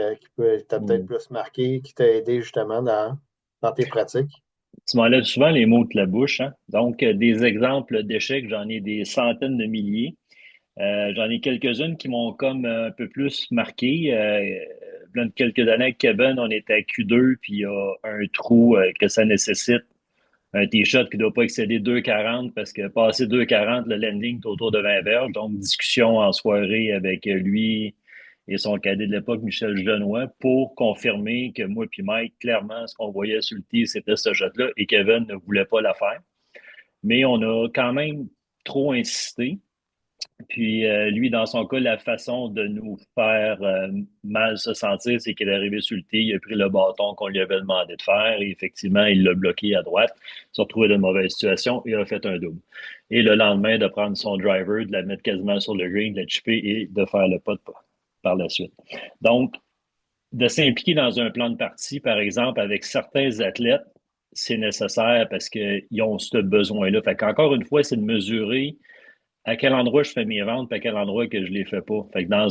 t'a peut-être plus marqué, qui t'a aidé justement dans tes pratiques? Tu m'enlèves souvent les mots de la bouche, hein? Donc, des exemples d'échecs, j'en ai des centaines de milliers. J'en ai quelques-unes qui m'ont comme un peu plus marqué. Là, quelques années avec Kevin, on était à Q2, puis il y a un trou que ça nécessite un T-shot qui ne doit pas excéder 2,40 parce que passé 2,40, le landing est autour de 20 verges. Donc, discussion en soirée avec lui et son cadet de l'époque, Michel Genois, pour confirmer que moi et Mike, clairement, ce qu'on voyait sur le tee, c'était ce shot-là et Kevin ne voulait pas la faire. Mais on a quand même trop insisté. Puis lui, dans son cas, la façon de nous faire mal se sentir, c'est qu'il est arrivé sur le tee, il a pris le bâton qu'on lui avait demandé de faire et effectivement, il l'a bloqué à droite, il s'est retrouvé dans une mauvaise situation et a fait un double. Et le lendemain, de prendre son driver, de la mettre quasiment sur le green, de la chipper et de faire le putt par la suite. Donc, de s'impliquer dans un plan de partie, par exemple, avec certains athlètes, c'est nécessaire parce qu'ils ont ce besoin-là. Fait qu'encore une fois, c'est de mesurer à quel endroit je fais mes ventes et à quel endroit que je les fais pas. Fait que dans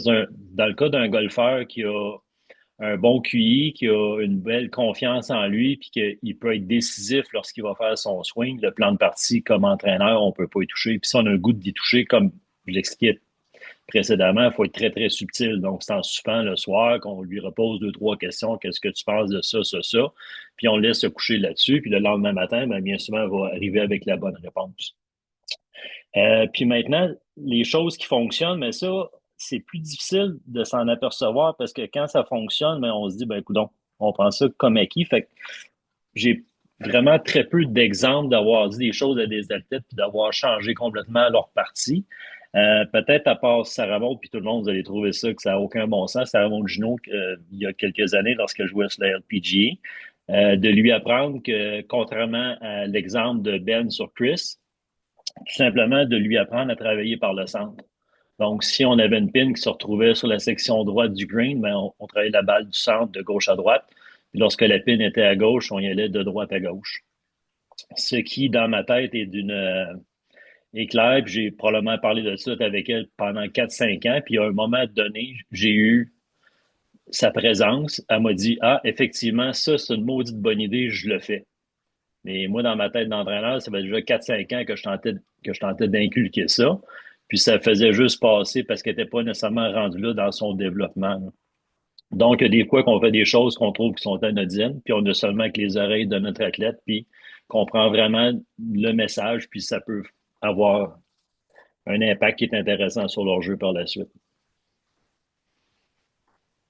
le cas d'un golfeur qui a un bon QI, qui a une belle confiance en lui, puis qu'il peut être décisif lorsqu'il va faire son swing, le plan de partie comme entraîneur, on peut pas y toucher. Puis si on a un goût d'y toucher, comme je l'expliquais précédemment, il faut être très, très subtil. Donc, c'est en soupant le soir qu'on lui repose deux, trois questions. Qu'est-ce que tu penses de ça, ça, ça? Puis on le laisse se coucher là-dessus. Puis le lendemain matin, bien souvent, il va arriver avec la bonne réponse. Puis maintenant, les choses qui fonctionnent, mais ça, c'est plus difficile de s'en apercevoir parce que quand ça fonctionne, mais on se dit, coudonc, on prend ça comme acquis. Fait que j'ai vraiment très peu d'exemples d'avoir dit des choses à des athlètes puis d'avoir changé complètement leur partie. Peut-être à part Sarah Maud, puis tout le monde, vous allez trouver ça que ça n'a aucun bon sens. Sarah Maud Junot, il y a quelques années, lorsqu'elle jouait sur la LPGA, de lui apprendre que, contrairement à l'exemple de Ben sur Chris, tout simplement de lui apprendre à travailler par le centre. Donc, si on avait une pin qui se retrouvait sur la section droite du green, on travaillait la balle du centre de gauche à droite. Puis lorsque la pin était à gauche, on y allait de droite à gauche. Ce qui, dans ma tête, est d'une éclair. Puis j'ai probablement parlé de ça avec elle pendant 4-5 ans. Puis à un moment donné, j'ai eu sa présence. Elle m'a dit, ah, effectivement, ça, c'est une maudite bonne idée, je le fais. Mais moi, dans ma tête d'entraîneur, ça fait déjà 4-5 ans que je tentais d'inculquer ça. Puis ça faisait juste passer parce qu'elle n'était pas nécessairement rendue là dans son développement. Donc, il y a des fois qu'on fait des choses qu'on trouve qui sont anodines, puis on a seulement que les oreilles de notre athlète, puis qu'on prend vraiment le message, puis ça peut avoir un impact qui est intéressant sur leur jeu par la suite.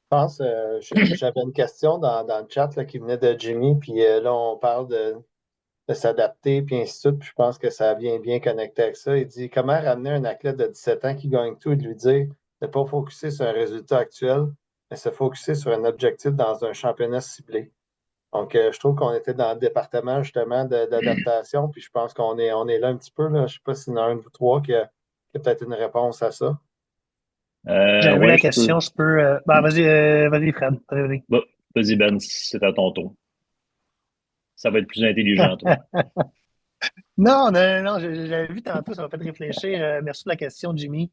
Je pense, j'avais une question dans le chat là, qui venait de Jimmy, puis là, on parle de s'adapter, puis ainsi de suite, puis je pense que ça vient bien connecté avec ça. Il dit comment ramener un athlète de 17 ans qui gagne tout et de lui dire de ne pas focuser sur un résultat actuel, mais se focuser sur un objectif dans un championnat ciblé. Donc, je trouve qu'on était dans le département justement d'adaptation, puis je pense qu'on est là un petit peu. Là. Je ne sais pas s'il y en a un de vous trois qui a peut-être une réponse à ça. J'ai vu Ouais, la je peux. question, je peux. Vas-y, Fred. Vas-y. Bah, vas-y, Ben, c'est à ton tour. Ça va être plus intelligent, toi. Non, non, non, j'avais vu tantôt, ça m'a fait réfléchir. Merci de la question, Jimmy.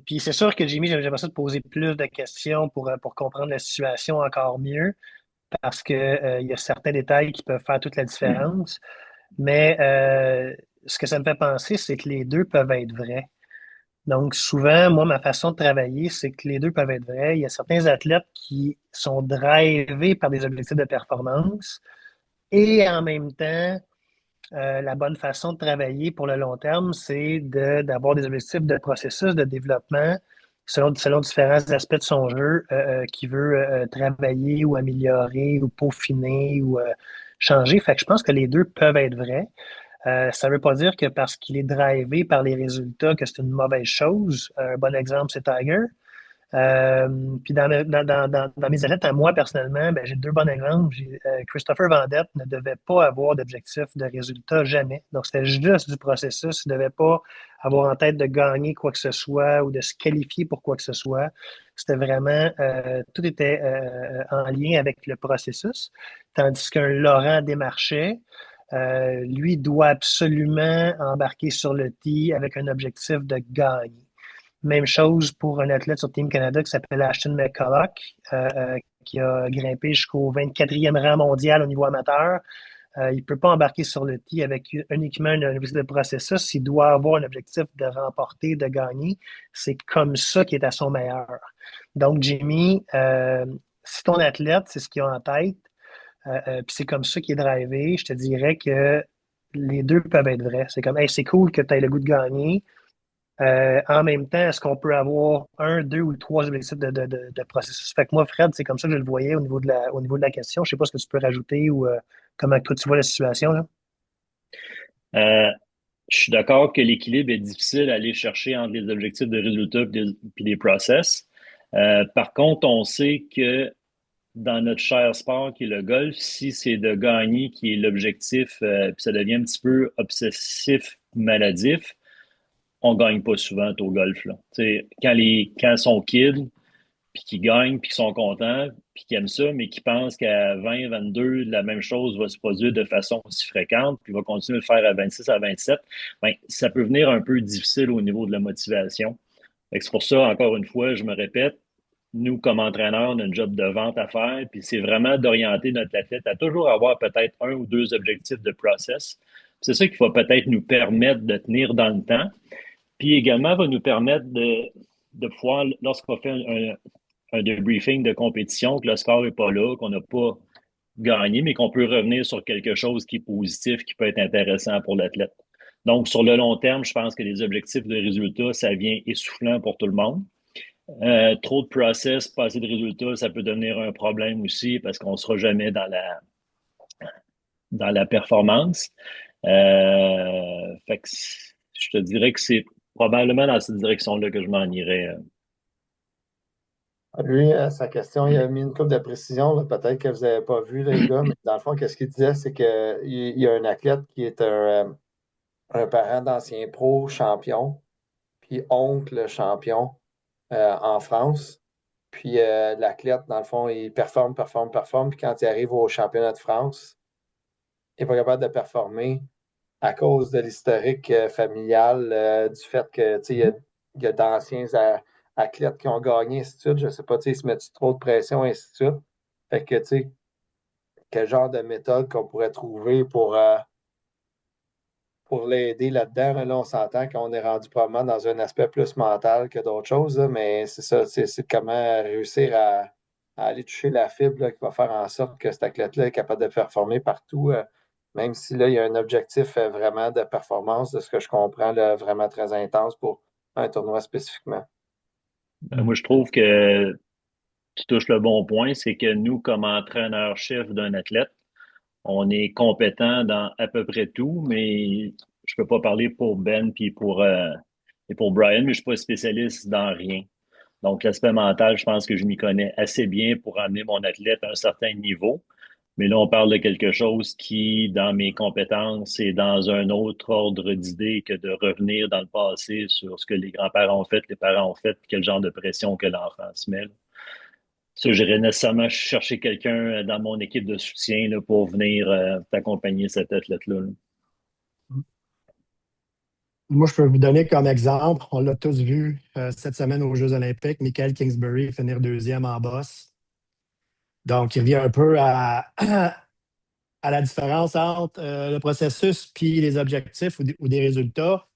Puis c'est sûr que Jimmy, j'aimerais ça te poser plus de questions pour comprendre la situation encore mieux, parce que il y a certains détails qui peuvent faire toute la différence. Mais ce que ça me fait penser, c'est que les deux peuvent être vrais. Donc, souvent, moi, ma façon de travailler, c'est que les deux peuvent être vrais. Il y a certains athlètes qui sont drivés par des objectifs de performance et en même temps, la bonne façon de travailler pour le long terme, c'est d'avoir des objectifs de processus de développement selon différents aspects de son jeu qu'il veut travailler ou améliorer ou peaufiner ou changer. Fait que je pense que les deux peuvent être vrais. Ça ne veut pas dire que parce qu'il est drivé par les résultats que c'est une mauvaise chose. Un bon exemple, c'est Tiger. Puis dans mes athlètes, à moi personnellement, j'ai deux bons exemples. Christopher Vendette ne devait pas avoir d'objectif de résultat jamais. Donc, c'était juste du processus. Il ne devait pas avoir en tête de gagner quoi que ce soit ou de se qualifier pour quoi que ce soit. C'était vraiment, tout était en lien avec le processus. Tandis qu'un Laurent Desmarchais, lui doit absolument embarquer sur le tee avec un objectif de gagner. Même chose pour un athlète sur Team Canada qui s'appelle Ashton McCulloch, qui a grimpé jusqu'au 24e rang mondial au niveau amateur. Il ne peut pas embarquer sur le tee avec uniquement un objectif de processus. Il doit avoir un objectif de remporter, de gagner. C'est comme ça qu'il est à son meilleur. Donc, Jimmy, si ton athlète, c'est ce qu'il a en tête, puis c'est comme ça qu'il est drivé, je te dirais que les deux peuvent être vrais. C'est comme, hey, c'est cool que tu aies le goût de gagner. En même temps, est-ce qu'on peut avoir un, deux ou trois objectifs de processus? Fait que moi, Fred, c'est comme ça que je le voyais au niveau de la question. Je ne sais pas ce que tu peux rajouter ou comment toi tu vois la situation, là. Je suis d'accord que l'équilibre est difficile à aller chercher entre les objectifs de résultats puis les process. Par contre, on sait que dans notre cher sport qui est le golf, si c'est de gagner qui est l'objectif, puis ça devient un petit peu obsessif, maladif, on gagne pas souvent au golf, là. Tu sais, quand ils sont kids, puis qu'ils gagnent, puis qu'ils sont contents, puis qu'ils aiment ça, mais qu'ils pensent qu'à 20, 22, la même chose va se produire de façon aussi fréquente, puis va continuer de le faire à 26, à 27, ben, ça peut venir un peu difficile au niveau de la motivation. Fait que c'est pour ça, encore une fois, je me répète, nous, comme entraîneurs, on a un job de vente à faire, puis c'est vraiment d'orienter notre athlète à toujours avoir peut-être un ou deux objectifs de process. C'est ça qui va peut-être nous permettre de tenir dans le temps, puis également va nous permettre de pouvoir, lorsqu'on fait un debriefing de compétition, que le score n'est pas là, qu'on n'a pas gagné, mais qu'on peut revenir sur quelque chose qui est positif, qui peut être intéressant pour l'athlète. Donc, sur le long terme, je pense que les objectifs de résultats, ça vient essoufflant pour tout le monde. Trop de process, pas assez de résultats, ça peut devenir un problème aussi parce qu'on ne sera jamais dans la performance. Fait que je te dirais que c'est probablement dans cette direction-là que je m'en irais. Lui, sa question, il a mis une couple de précision, là. Peut-être que vous n'avez pas vu, les gars, mais dans le fond, qu'est-ce qu'il disait, c'est qu'il y a un athlète qui est un parent d'ancien pro champion, puis oncle champion en France. Puis l'athlète, dans le fond, il performe. Puis quand il arrive au championnat de France, il n'est pas capable de performer à cause de l'historique familial, du fait que, tu sais, il y a d'anciens athlètes qui ont gagné, ainsi de suite. Je sais pas, tu sais, ils se mettent trop de pression, ainsi de suite. Fait que, tu sais, quel genre de méthode qu'on pourrait trouver pour l'aider là-dedans. Là, on s'entend qu'on est rendu probablement dans un aspect plus mental que d'autres choses, là, mais c'est ça, c'est comment réussir à aller toucher la fibre là, qui va faire en sorte que cet athlète-là est capable de performer partout, même si là, il y a un objectif vraiment de performance, de ce que je comprends, là, vraiment très intense pour un tournoi spécifiquement. Moi, je trouve que tu touches le bon point, c'est que nous, comme entraîneur-chef d'un athlète, on est compétent dans à peu près tout, mais je peux pas parler pour Ben et pour Brian, mais je suis pas spécialiste dans rien. Donc, l'aspect mental, je pense que je m'y connais assez bien pour amener mon athlète à un certain niveau. Mais là, on parle de quelque chose qui, dans mes compétences, est dans un autre ordre d'idée que de revenir dans le passé sur ce que les grands-parents ont fait, les parents ont fait, quel genre de pression que l'enfant se met. Ça, j'irais nécessairement chercher quelqu'un dans mon équipe de soutien là, pour venir t'accompagner cet athlète-là. Là. Moi, je peux vous donner comme exemple, on l'a tous vu cette semaine aux Jeux olympiques, Michael Kingsbury finir deuxième en bosse. Donc, il revient un peu à la différence entre le processus puis les objectifs ou des résultats.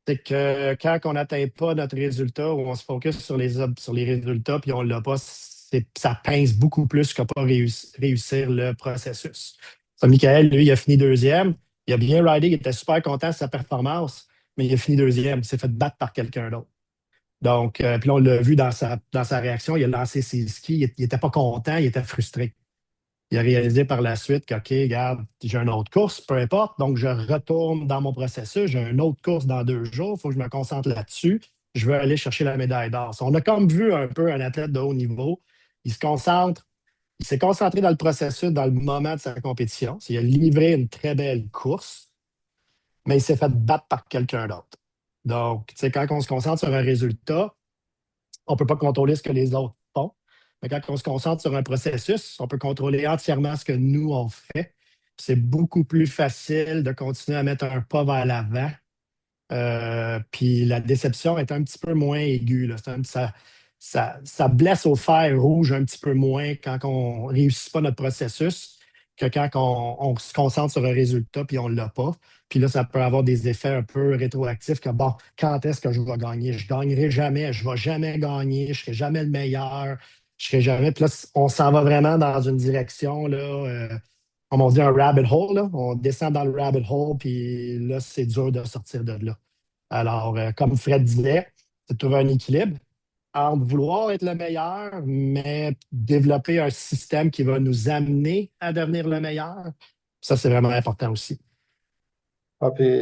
C'est que quand on n'atteint pas notre résultat ou on se focus sur sur les résultats puis on ne l'a pas, ça pince beaucoup plus que pas réussir le processus. Ça, Michael, lui, il a fini deuxième. Il a bien ridé, il était super content de sa performance, mais il a fini deuxième. Il s'est fait battre par quelqu'un d'autre. Donc, puis là, on l'a vu dans sa réaction, il a lancé ses skis, il n'était pas content, il était frustré. Il a réalisé par la suite que, OK, regarde, j'ai une autre course, peu importe. Donc, je retourne dans mon processus. J'ai une autre course dans 2 jours. Il faut que je me concentre là-dessus. Je veux aller chercher la médaille d'or. On a comme vu un peu un athlète de haut niveau. Il s'est concentré dans le processus, dans le moment de sa compétition. Il a livré une très belle course, mais il s'est fait battre par quelqu'un d'autre. Donc, tu sais, quand on se concentre sur un résultat, on ne peut pas contrôler ce que les autres font. Mais quand on se concentre sur un processus, on peut contrôler entièrement ce que nous, on fait. C'est beaucoup plus facile de continuer à mettre un pas vers l'avant. Puis la déception est un petit peu moins aiguë. Là. Ça blesse au fer rouge un petit peu moins quand on ne réussit pas notre processus que quand on se concentre sur un résultat puis on ne l'a pas. Puis là, ça peut avoir des effets un peu rétroactifs que, bon, quand est-ce que je vais gagner? Je ne gagnerai jamais, je ne vais jamais gagner, je ne serai jamais le meilleur, je ne serai jamais. Puis là, on s'en va vraiment dans une direction, là, comme on dit, un rabbit hole. Là. On descend dans le rabbit hole, puis là, c'est dur de sortir de là. Alors, comme Fred disait, c'est de trouver un équilibre entre vouloir être le meilleur, mais développer un système qui va nous amener à devenir le meilleur. Ça, c'est vraiment important aussi. Ah, puis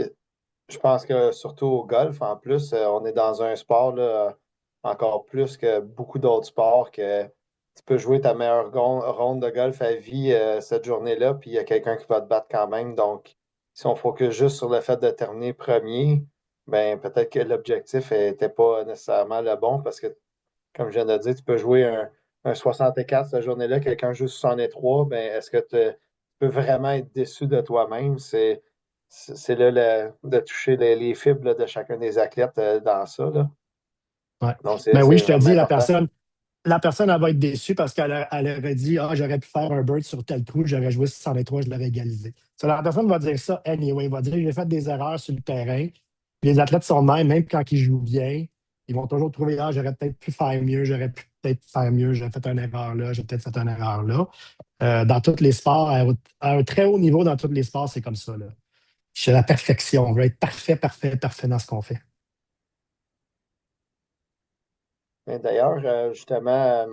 je pense que surtout au golf, en plus, on est dans un sport là, encore plus que beaucoup d'autres sports que tu peux jouer ta meilleure ronde de golf à vie cette journée-là, puis il y a quelqu'un qui va te battre quand même. Donc, si on focus juste sur le fait de terminer premier, ben peut-être que l'objectif n'était pas nécessairement le bon parce que, comme je viens de dire, tu peux jouer un 64 cette journée-là, quelqu'un joue 63, ben est-ce que tu peux vraiment être déçu de toi-même? C'est là de toucher les fibres là, de chacun des athlètes dans ça. Là. Ouais. Donc, Ben oui, c'est je te vraiment dis, important. la personne, elle va être déçue parce elle aurait dit, ah, j'aurais pu faire un bird sur tel trou, j'aurais joué 63, je l'aurais égalisé. So, la personne va dire ça anyway. Il va dire, j'ai fait des erreurs sur le terrain. Les athlètes sont de même, même quand ils jouent bien, ils vont toujours trouver, ah, j'aurais peut-être pu faire mieux, j'aurais pu peut-être faire mieux, j'ai fait une erreur là, j'ai peut-être fait une erreur là. Dans tous les sports, à un très haut niveau, dans tous les sports, c'est comme ça, là. C'est la perfection. On veut être parfait, parfait, parfait dans ce qu'on fait. Et d'ailleurs, justement,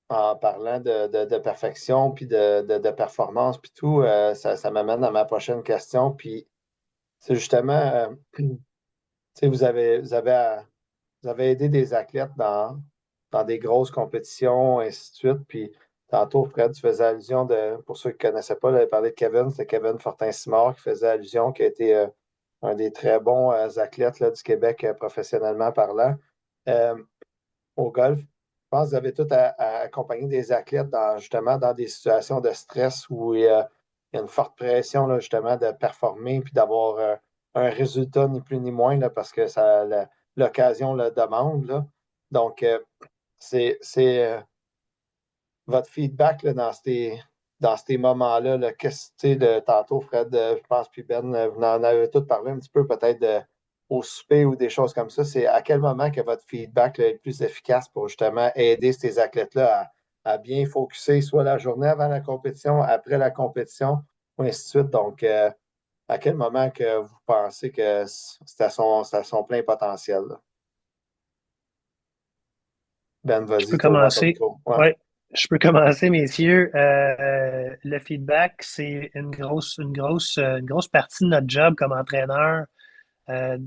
en parlant de perfection, puis de performance, puis tout, ça m'amène à ma prochaine question. Puis c'est justement, tu sais, vous avez aidé des athlètes dans des grosses compétitions, ainsi de suite. Puis tantôt, Fred, tu faisais allusion pour ceux qui ne connaissaient pas, j'avais parlé de Kevin, c'est Kevin Fortin-Simard qui faisait allusion, qui a été un des très bons athlètes là, du Québec professionnellement parlant. Euh, Au golf. Je pense que vous avez tout à accompagner des athlètes justement dans des situations de stress où il y a une forte pression là, justement de performer puis d'avoir un résultat ni plus ni moins là, parce que l'occasion le demande. Là. Donc, c'est votre feedback là, dans ces moments-là. Là, qu'est-ce que, tu sais, tantôt, Fred, je pense, puis Ben, vous en avez tous parlé un petit peu peut-être au souper ou des choses comme ça. C'est à quel moment que votre feedback là, est le plus efficace pour justement aider ces athlètes-là à bien focuser soit la journée avant la compétition, après la compétition, ou ainsi de suite. Donc, à quel moment que vous pensez que c'est à son plein potentiel? Là? Ben, Je peux vas-y, t'ouvres ton commencer. micro. Ouais. Oui, je peux commencer, messieurs. Le feedback, c'est une grosse partie de notre job comme entraîneur. Euh,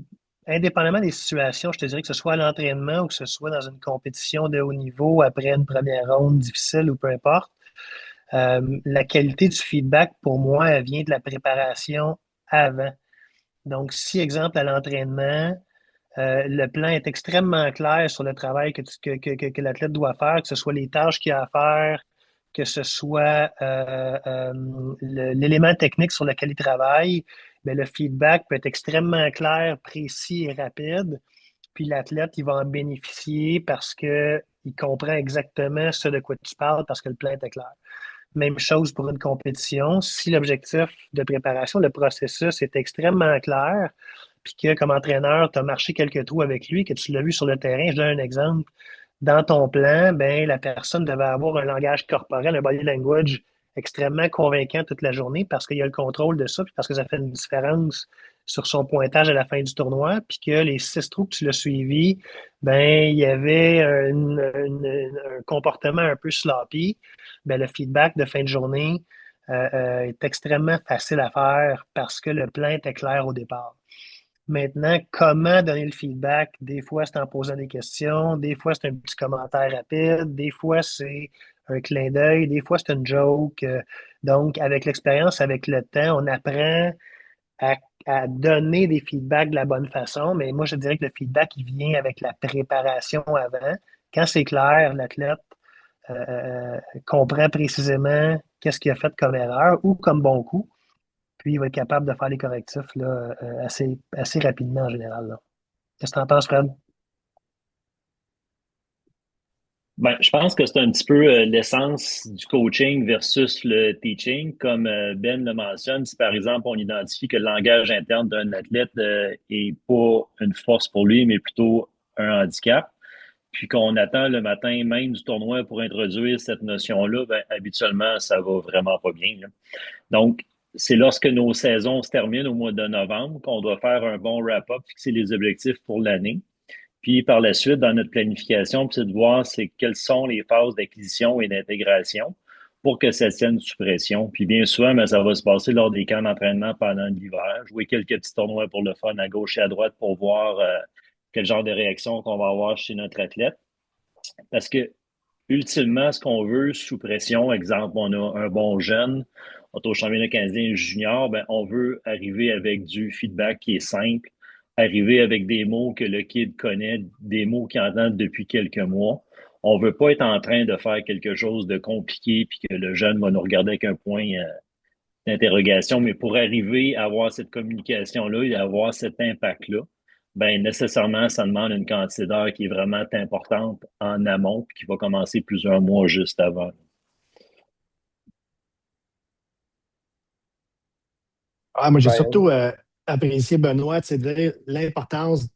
Indépendamment des situations, je te dirais que ce soit à l'entraînement ou que ce soit dans une compétition de haut niveau après une première ronde difficile ou peu importe, la qualité du feedback, pour moi, elle vient de la préparation avant. Donc, si, exemple, à l'entraînement, le plan est extrêmement clair sur le travail que l'athlète doit faire, que ce soit les tâches qu'il a à faire, que ce soit l'élément technique sur lequel il travaille, mais le feedback peut être extrêmement clair, précis et rapide. Puis l'athlète, il va en bénéficier parce qu'il comprend exactement ce de quoi tu parles parce que le plan est clair. Même chose pour une compétition. Si l'objectif de préparation, le processus est extrêmement clair, puis que comme entraîneur, tu as marché quelques trous avec lui, que tu l'as vu sur le terrain, je donne un exemple. Dans ton plan, ben, la personne devait avoir un langage corporel, un body language extrêmement convaincant toute la journée parce qu'il y a le contrôle de ça, puis parce que ça fait une différence sur son pointage à la fin du tournoi, puis que les 6 trous que tu l'as suivi, ben, il y avait un comportement un peu sloppy. Ben, le feedback de fin de journée est extrêmement facile à faire parce que le plan était clair au départ. Maintenant, comment donner le feedback? Des fois, c'est en posant des questions, des fois, c'est un petit commentaire rapide, des fois, c'est un clin d'œil, des fois, c'est une joke. Donc, avec l'expérience, avec le temps, on apprend à, à donner des feedbacks de la bonne façon, mais moi, je dirais que le feedback, il vient avec la préparation avant. Quand c'est clair, l'athlète comprend précisément qu'est-ce qu'il a fait comme erreur ou comme bon coup. Puis, il va être capable de faire les correctifs là, assez rapidement en général. Là. Qu'est-ce que tu en penses, Fred? Ben, je pense que c'est un petit peu l'essence du coaching versus le teaching. Comme Ben le mentionne, si par exemple on identifie que le langage interne d'un athlète est pas une force pour lui, mais plutôt un handicap, puis qu'on attend le matin même du tournoi pour introduire cette notion-là, ben, habituellement, ça va vraiment pas bien. Là. Donc, c'est lorsque nos saisons se terminent au mois de novembre qu'on doit faire un bon wrap-up, fixer les objectifs pour l'année. Puis par la suite, dans notre planification, puis c'est de voir quelles sont les phases d'acquisition et d'intégration pour que ça tienne sous pression. Puis bien souvent, ben, ça va se passer lors des camps d'entraînement pendant l'hiver, jouer quelques petits tournois pour le fun à gauche et à droite pour voir quel genre de réaction qu'on va avoir chez notre athlète. Parce que ultimement, ce qu'on veut sous pression, exemple, on a un bon jeune, on est au championnat canadien junior, ben, on veut arriver avec du feedback qui est simple, arriver avec des mots que le kid connaît, des mots qu'il entend depuis quelques mois. On veut pas être en train de faire quelque chose de compliqué puis que le jeune va nous regarder avec un point d'interrogation, mais pour arriver à avoir cette communication-là et à avoir cet impact-là, ben nécessairement, ça demande une quantité d'heures qui est vraiment importante en amont, puis qui va commencer plusieurs mois juste avant. Moi, j'ai Brian? surtout apprécié, Benoît, c'est l'importance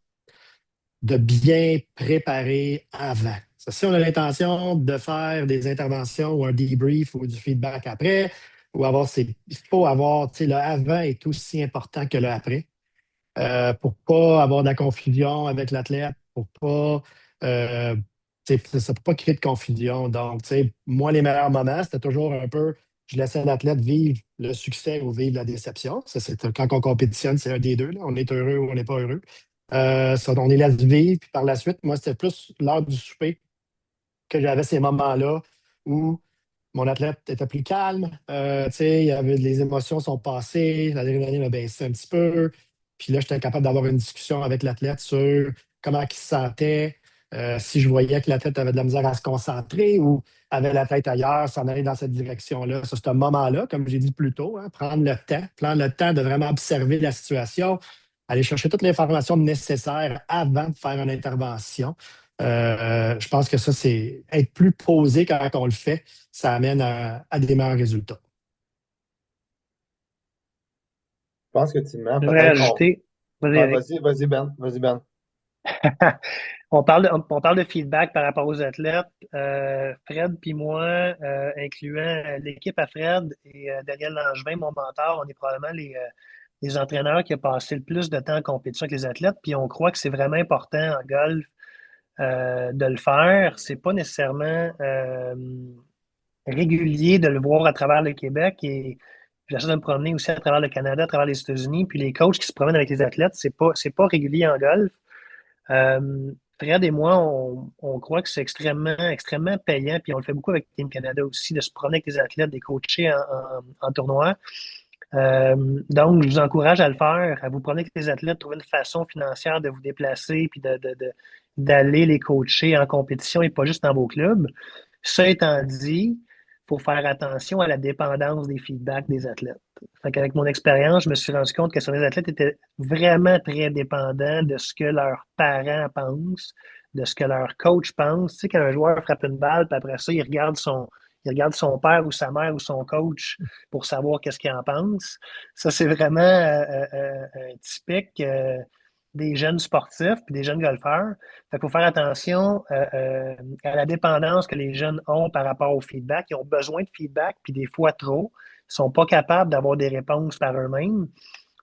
de bien préparer avant. Si on a l'intention de faire des interventions ou un debrief ou du feedback après, ou il faut avoir, le avant est aussi important que le après. Pour pas avoir de la confusion avec l'athlète, pour pas, ça peut pas créer de confusion. Donc, moi, les meilleurs moments, c'était toujours un peu, je laissais l'athlète vivre le succès ou vivre la déception. Ça, c'est quand on compétitionne, c'est un des deux, là. On est heureux ou on n'est pas heureux. On les laisse vivre. Puis par la suite, moi, c'était plus l'heure du souper que j'avais ces moments-là où mon athlète était plus calme. Les émotions sont passées, l'adrénaline a baissé un petit peu. Puis là, j'étais capable d'avoir une discussion avec l'athlète sur comment il se sentait, si je voyais que l'athlète avait de la misère à se concentrer ou avait la tête ailleurs, s'en aller dans cette direction-là. Ça, c'est un moment-là, comme j'ai dit plus tôt, hein, prendre le temps de vraiment observer la situation, aller chercher toute l'information nécessaire avant de faire une intervention. Je pense que ça, c'est être plus posé quand on le fait, ça amène à des meilleurs résultats. Je pense que tu mens. Je voudrais Peut-être qu'on. ajouter, vas-y, Ouais, Eric. vas-y, Ben. Vas-y, Ben. On parle de feedback par rapport aux athlètes. Fred puis moi, incluant l'équipe à Fred et Daniel Langevin, mon mentor, on est probablement les entraîneurs qui ont passé le plus de temps en compétition avec les athlètes. Puis on croit que c'est vraiment important en golf de le faire. C'est pas nécessairement régulier de le voir à travers le Québec et j'essaie de me promener aussi à travers le Canada, à travers les États-Unis. Puis les coachs qui se promènent avec les athlètes, c'est pas régulier en golf. Fred et moi, on croit que c'est extrêmement, extrêmement payant, puis on le fait beaucoup avec Team Canada aussi, de se promener avec les athlètes, des coachés en tournoi. Donc, je vous encourage à le faire, à vous promener avec les athlètes, trouver une façon financière de vous déplacer, puis d'aller les coacher en compétition et pas juste dans vos clubs. Ça étant dit, il faut faire attention à la dépendance des feedbacks des athlètes. Fait qu'avec mon expérience, je me suis rendu compte que certains athlètes étaient vraiment très dépendants de ce que leurs parents pensent, de ce que leur coach pense. Tu sais, quand un joueur frappe une balle, puis après ça, il regarde son père ou sa mère ou son coach pour savoir qu'est-ce qu'il en pense. Ça, c'est vraiment typique des jeunes sportifs puis des jeunes golfeurs. Fait qu'il faut faire attention à la dépendance que les jeunes ont par rapport au feedback. Ils ont besoin de feedback, puis des fois trop. Ils sont pas capables d'avoir des réponses par eux-mêmes.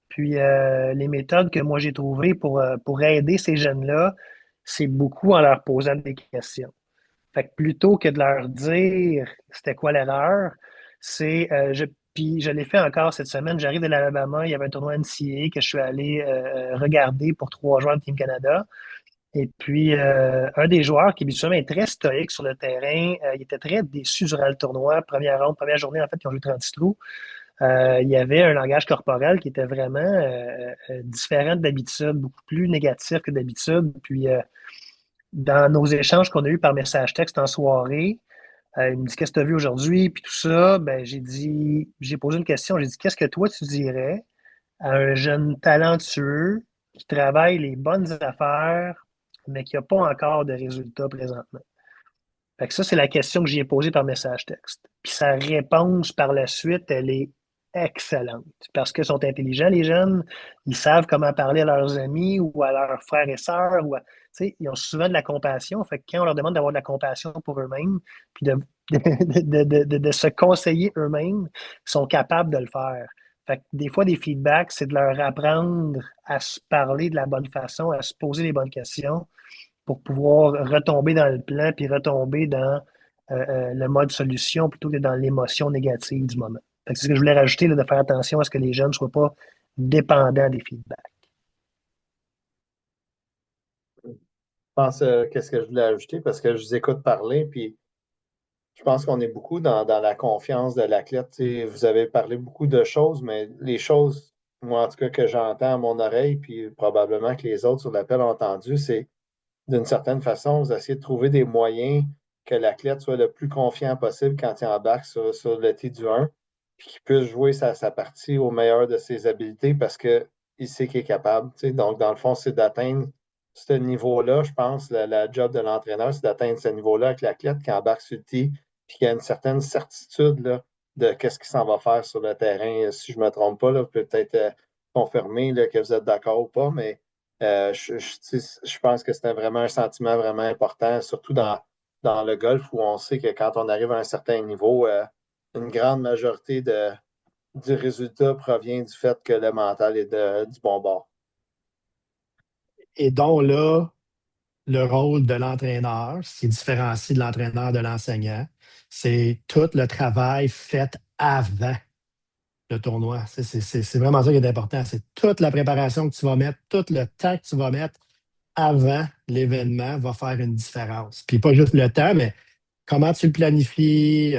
Puis les méthodes que moi j'ai trouvées pour aider ces jeunes-là, c'est beaucoup en leur posant des questions. Fait que plutôt que de leur dire c'était quoi l'erreur, puis je l'ai fait encore cette semaine. J'arrive de l'Alabama, il y avait un tournoi NCAA que je suis allé regarder pour 3 joueurs de Team Canada. Et puis, un des joueurs qui habituellement est très stoïque sur le terrain, il était très déçu durant le tournoi. Première ronde, première journée, en fait, ils ont joué 36 trous. Il y avait un langage corporel qui était vraiment différent d'habitude, beaucoup plus négatif que d'habitude. Puis, dans nos échanges qu'on a eus par message texte en soirée, il me dit qu'est-ce que tu as vu aujourd'hui, puis tout ça, ben j'ai posé une question, j'ai dit qu'est-ce que toi tu dirais à un jeune talentueux qui travaille les bonnes affaires, mais qui n'a pas encore de résultats présentement. Fait que ça, c'est la question que j'y ai posée par message texte. Puis sa réponse par la suite, elle est excellente. Parce qu'ils sont intelligents, les jeunes. Ils savent comment parler à leurs amis ou à leurs frères et sœurs. Ils ont souvent de la compassion. Fait que quand on leur demande d'avoir de la compassion pour eux-mêmes, puis de se conseiller eux-mêmes, ils sont capables de le faire. Fait que des fois, des feedbacks, c'est de leur apprendre à se parler de la bonne façon, à se poser les bonnes questions pour pouvoir retomber dans le plan puis retomber dans le mode solution plutôt que dans l'émotion négative du moment. Fait que c'est ce que je voulais rajouter, là, de faire attention à ce que les jeunes ne soient pas dépendants des feedbacks. Je pense qu'est-ce que je voulais ajouter parce que je vous écoute parler, puis je pense qu'on est beaucoup dans la confiance de l'athlète. Tu sais, vous avez parlé beaucoup de choses, mais les choses, moi en tout cas, que j'entends à mon oreille, puis probablement que les autres sur l'appel ont entendu, c'est d'une certaine façon, vous essayez de trouver des moyens que l'athlète soit le plus confiant possible quand il embarque sur le T du 1, puis qu'il puisse jouer sa partie au meilleur de ses habiletés parce qu'il sait qu'il est capable. Tu sais. Donc, dans le fond, c'est d'atteindre ce niveau-là, je pense, la job de l'entraîneur, c'est d'atteindre ce niveau-là avec l'athlète qui embarque sur le T, puis qui a une certaine certitude là, de qu'est-ce qu'il s'en va faire sur le terrain. Si je ne me trompe pas, là, peut-être confirmer là, que vous êtes d'accord ou pas, mais je pense que c'était vraiment un sentiment vraiment important, surtout dans le golf où on sait que quand on arrive à un certain niveau, une grande majorité du résultat provient du fait que le mental est du bon bord. Et donc là, le rôle de l'entraîneur, ce qui différencie de l'entraîneur de l'enseignant, c'est tout le travail fait avant le tournoi. C'est vraiment ça qui est important. C'est toute la préparation que tu vas mettre, tout le temps que tu vas mettre avant l'événement va faire une différence. Puis pas juste le temps, mais comment tu le planifies,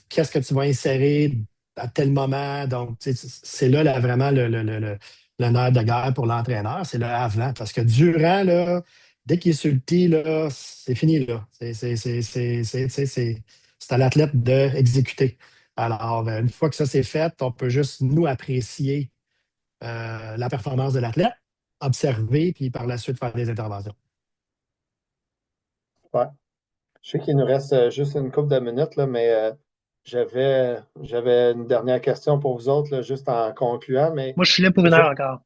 qu'est-ce que tu vas insérer à tel moment. Donc, c'est là, vraiment le nerf de guerre pour l'entraîneur, c'est le avant. Parce que durant, là, dès qu'il est sur le tee, là, c'est fini. Là. C'est à l'athlète d'exécuter. Alors, une fois que ça c'est fait, on peut juste nous apprécier la performance de l'athlète, observer, puis par la suite faire des interventions. Ouais. Je sais qu'il nous reste juste une couple de minutes, là, mais j'avais une dernière question pour vous autres, là, juste en concluant. Mais Moi, je suis là pour une heure encore.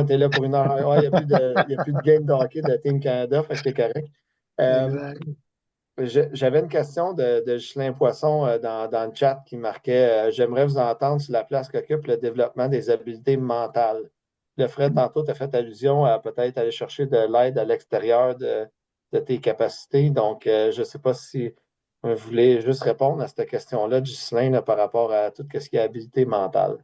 t'es là pour une heure. Ouais, il n'y a plus de game de hockey de Team Canada, fait que t'es correct. Euh, Exact. J'avais une question de Ghislain Poisson dans le chat qui marquait j'aimerais vous entendre sur la place qu'occupe le développement des habiletés mentales. Le Fred, tantôt, tu as fait allusion à peut-être aller chercher de l'aide à l'extérieur de tes capacités. Donc, je ne sais pas si vous voulez juste répondre à cette question-là, Ghislain, là, par rapport à tout ce qui est habilité mentale.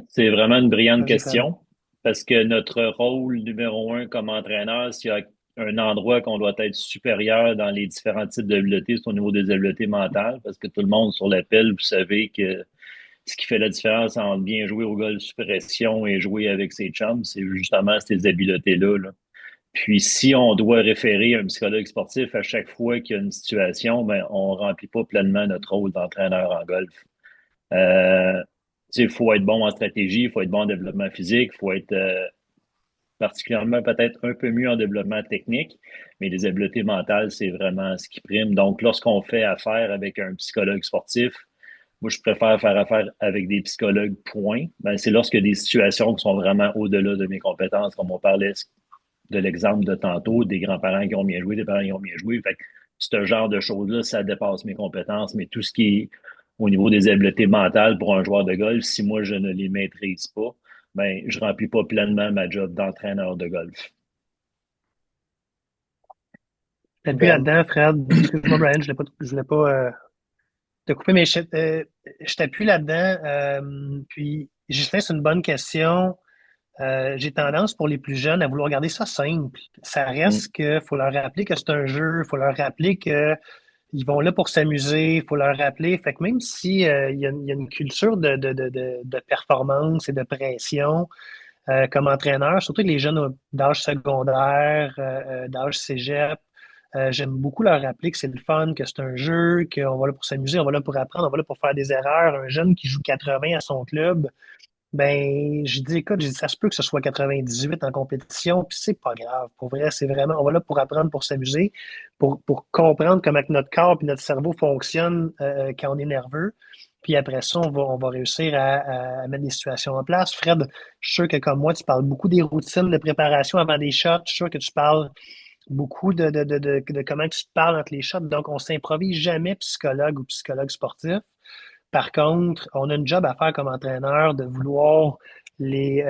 C'est vraiment une brillante Vas-y, Fred. question parce que notre rôle numéro un comme entraîneur, s'il y a un endroit qu'on doit être supérieur dans les différents types d'habiletés, c'est au niveau des habiletés mentales parce que tout le monde sur l'appel, vous savez que ce qui fait la différence entre bien jouer au golf sous pression et jouer avec ses chums, c'est justement ces habiletés-là. Là. Puis si on doit référer un psychologue sportif à chaque fois qu'il y a une situation, ben, on remplit pas pleinement notre rôle d'entraîneur en golf. Il faut être bon en stratégie, il faut être bon en développement physique, il faut être particulièrement peut-être un peu mieux en développement technique, mais les habiletés mentales, c'est vraiment ce qui prime. Donc, lorsqu'on fait affaire avec un psychologue sportif, moi, je préfère faire affaire avec des psychologues, point. Ben, c'est lorsque des situations qui sont vraiment au-delà de mes compétences, comme on parlait de l'exemple de tantôt, des grands-parents qui ont bien joué, des parents qui ont bien joué. Fait que ce genre de choses-là, ça dépasse mes compétences, mais tout ce qui est au niveau des habiletés mentales pour un joueur de golf, si moi je ne les maîtrise pas, ben, je remplis pas pleinement ma job d'entraîneur de golf. T'appuies Ben, là-dedans, Fred. Excuse-moi, Brian, je voulais pas te couper, mais je t'appuie là-dedans. Puis, Justin, c'est une bonne question. J'ai tendance pour les plus jeunes à vouloir garder ça simple. Ça Mm. reste que faut leur rappeler que c'est un jeu, faut leur rappeler que ils vont là pour s'amuser, faut leur rappeler. Fait que même si il y a une culture de performance et de pression comme entraîneur, surtout que les jeunes d'âge secondaire, d'âge cégep, j'aime beaucoup leur rappeler que c'est le fun, que c'est un jeu, qu'on va là pour s'amuser, on va là pour apprendre, on va là pour faire des erreurs. Un jeune qui joue 80 à son club, ben, j'ai dit, écoute, j'ai dit, ça se peut que ce soit 98 en compétition, puis c'est pas grave. Pour vrai, c'est vraiment, on va là pour apprendre, pour s'amuser, pour comprendre comment que notre corps et notre cerveau fonctionnent quand on est nerveux. Puis après ça, on va réussir à mettre des situations en place. Fred, je suis sûr que comme moi, tu parles beaucoup des routines de préparation avant des shots. Je suis sûr que tu parles beaucoup de comment tu te parles entre les shots. Donc, on s'improvise jamais psychologue ou psychologue sportif. Par contre, on a une job à faire comme entraîneur de vouloir les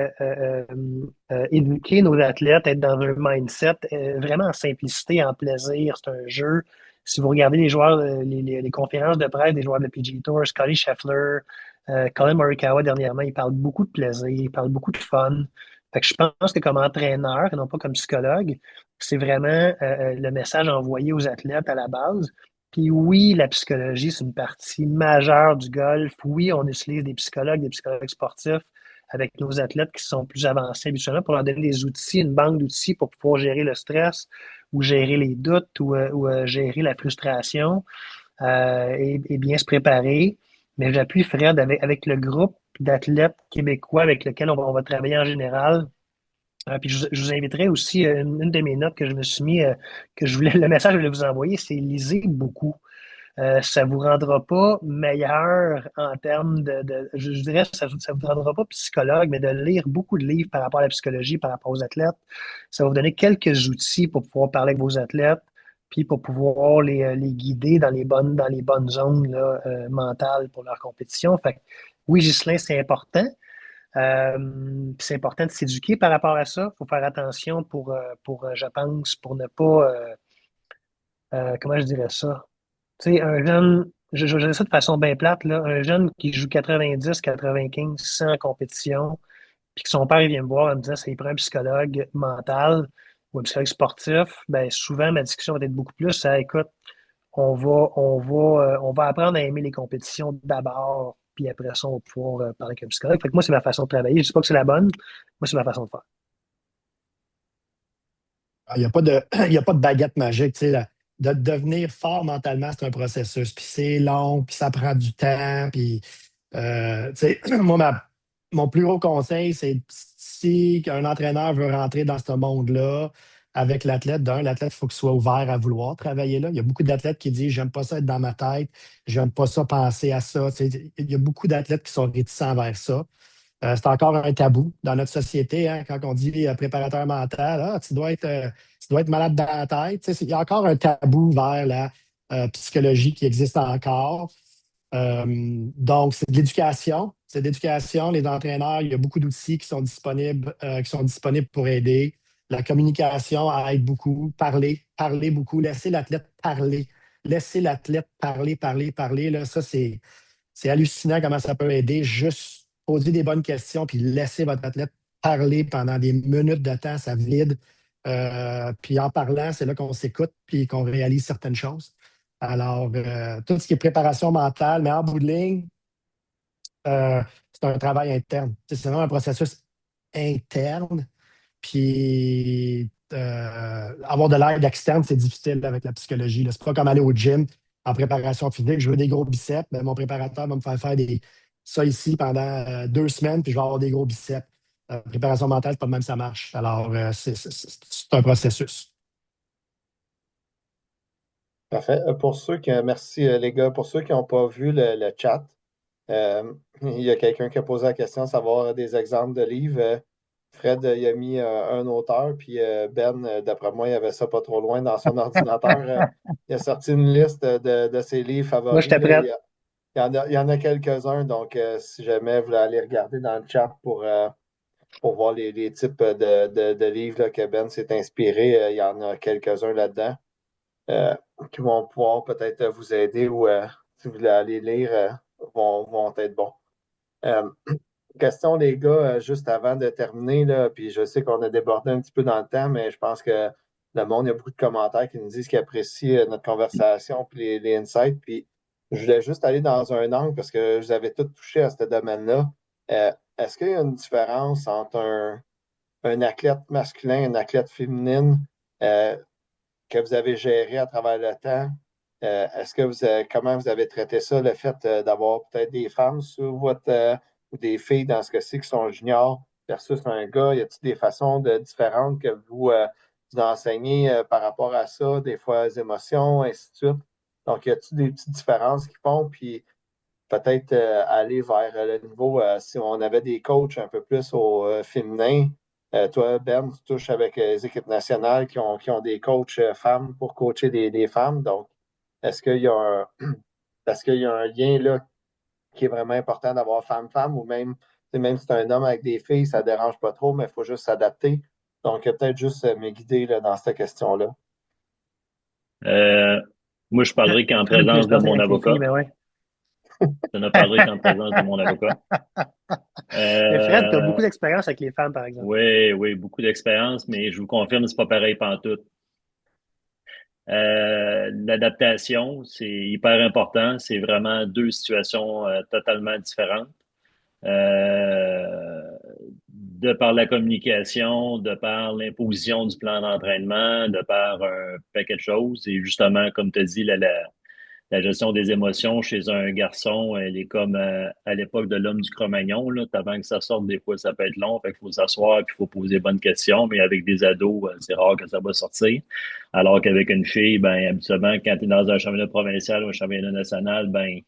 éduquer nos athlètes, être dans un mindset vraiment en simplicité, en plaisir. C'est un jeu. Si vous regardez les joueurs, les conférences de presse des joueurs de PGA Tour, Scotty Scheffler, Colin Morikawa dernièrement, ils parlent beaucoup de plaisir, ils parlent beaucoup de fun. Fait que je pense que comme entraîneur et non pas comme psychologue, c'est vraiment le message envoyé aux athlètes à la base. Puis oui, la psychologie, c'est une partie majeure du golf. Oui, on utilise des psychologues sportifs avec nos athlètes qui sont plus avancés habituellement pour leur donner des outils, une banque d'outils pour pouvoir gérer le stress ou gérer les doutes ou gérer la frustration et bien se préparer. Mais j'appuie Fred avec le groupe d'athlètes québécois avec lequel on va travailler en général. Puis je vous inviterai aussi, une de mes notes que je me suis mis, le message que je voulais vous envoyer, c'est lisez beaucoup. Ça vous rendra pas meilleur en termes je dirais, ça vous rendra pas psychologue, mais de lire beaucoup de livres par rapport à la psychologie, par rapport aux athlètes. Ça va vous donner quelques outils pour pouvoir parler avec vos athlètes, puis pour pouvoir les guider dans les bonnes zones là, mentales pour leur compétition. Fait que, oui, Ghislain, c'est important. C'est important de s'éduquer par rapport à ça. Il faut faire attention je pense, pour ne pas, comment je dirais ça? Tu sais, un jeune, je dis ça de façon bien plate, là, un jeune qui joue 90, 95, 100 en compétition, puis que son père il vient me voir en me disant ça, il prend un psychologue mental ou un psychologue sportif, ben souvent ma discussion va être beaucoup plus ça, écoute, on va apprendre à aimer les compétitions d'abord, puis après ça, on va pouvoir parler avec un psychologue. Fait que moi, c'est ma façon de travailler. Je ne dis pas que c'est la bonne, moi, c'est ma façon de faire. Il n'y a pas de, il y a pas de baguette magique. Tu sais, de devenir fort mentalement, c'est un processus. Puis c'est long, puis ça prend du temps. Puis, tu sais, moi, mon plus gros conseil, c'est si un entraîneur veut rentrer dans ce monde-là avec l'athlète, l'athlète, il faut qu'il soit ouvert à vouloir travailler là. Il y a beaucoup d'athlètes qui disent j'aime pas ça être dans ma tête, j'aime pas ça penser à ça. Tu sais, il y a beaucoup d'athlètes qui sont réticents vers ça. C'est encore un tabou dans notre société, hein, quand on dit préparateur mental, tu dois être malade dans la tête. Tu sais, il y a encore un tabou vers la psychologie qui existe encore. Donc, c'est de l'éducation. C'est de l'éducation. Les entraîneurs, il y a beaucoup d'outils qui sont disponibles pour aider. La communication aide beaucoup. Parler beaucoup. Laisser l'athlète parler. Laisser l'athlète parler, parler, parler. Là, ça, c'est hallucinant comment ça peut aider. Juste poser des bonnes questions puis laisser votre athlète parler pendant des minutes de temps, ça vide. Puis en parlant, c'est là qu'on s'écoute puis qu'on réalise certaines choses. Alors, tout ce qui est préparation mentale, mais en bout de ligne, c'est un travail interne. Tu sais, c'est vraiment un processus interne. Puis avoir de l'aide externe, c'est difficile avec la psychologie. C'est pas comme aller au gym en préparation physique. Je veux des gros biceps, mais mon préparateur va me faire faire ça ici pendant 2 semaines, puis je vais avoir des gros biceps. Préparation mentale, c'est pas de même que ça marche. Alors, c'est un processus. Parfait. Merci les gars. Pour ceux qui n'ont pas vu le chat, il y a quelqu'un qui a posé la question, savoir des exemples de livres. Fred, il a mis un auteur, puis Ben, d'après moi, il avait ça pas trop loin dans son ordinateur. Il a sorti une liste de ses livres Moi, favoris. j'étais Là. prête. Il y en a quelques-uns, donc si jamais vous voulez aller regarder dans le chat pour voir les types de livres là, que Ben s'est inspiré, il y en a quelques-uns là-dedans euh, qui vont pouvoir peut-être vous aider ou si vous voulez aller lire, vont être bons. Euh, Question, les gars, juste avant de terminer, là, puis je sais qu'on a débordé un petit peu dans le temps, mais je pense que le monde, il y a beaucoup de commentaires qui nous disent qu'ils apprécient notre conversation puis les insights. Puis je voulais juste aller dans un angle parce que vous avez tout touché à ce domaine-là. Est-ce qu'il y a une différence entre un athlète masculin et une athlète féminine que vous avez géré à travers le temps? Est-ce que comment vous avez traité ça, le fait d'avoir peut-être des femmes sur ou des filles dans ce cas-ci qui sont juniors versus un gars? Y a-t-il des façons différentes que vous enseignez par rapport à ça, des fois les émotions, ainsi de suite? Donc, y a-t-il des petites différences qui font? Puis peut-être aller vers le niveau, si on avait des coachs un peu plus au féminin. Toi, Ben, tu touches avec les équipes nationales qui ont des coachs femmes pour coacher des femmes. Donc, est-ce qu'il y a est-ce qu'il y a un lien là qui est vraiment important d'avoir femme-femme ou même si c'est un homme avec des filles, ça ne dérange pas trop, mais il faut juste s'adapter. Donc, peut-être juste me guider là, dans cette question-là. Moi, je parlerai qu'en Plus présence de personne mon avec les filles, avocat. ben ouais. Je ne parlerai qu'en présence de mon avocat. Mais Fred, tu as Euh, beaucoup d'expérience avec les femmes, par exemple. oui, oui, beaucoup d'expérience, mais je vous confirme, c'est pas pareil pantoute. L'adaptation, c'est hyper important. C'est vraiment deux situations totalement différentes. Euh, de par la communication, de par l'imposition du plan d'entraînement, de par un paquet de choses. Et justement, comme tu as dit, la gestion des émotions chez un garçon, elle est comme à l'époque de l'homme du Cro-Magnon, là. Avant que ça sorte, des fois, ça peut être long. Fait qu'il faut s'asseoir puis il faut poser les bonnes questions. Mais avec des ados, c'est rare que ça va sortir. Alors qu'avec une fille, ben, habituellement, quand tu es dans un championnat provincial ou un championnat national, ben,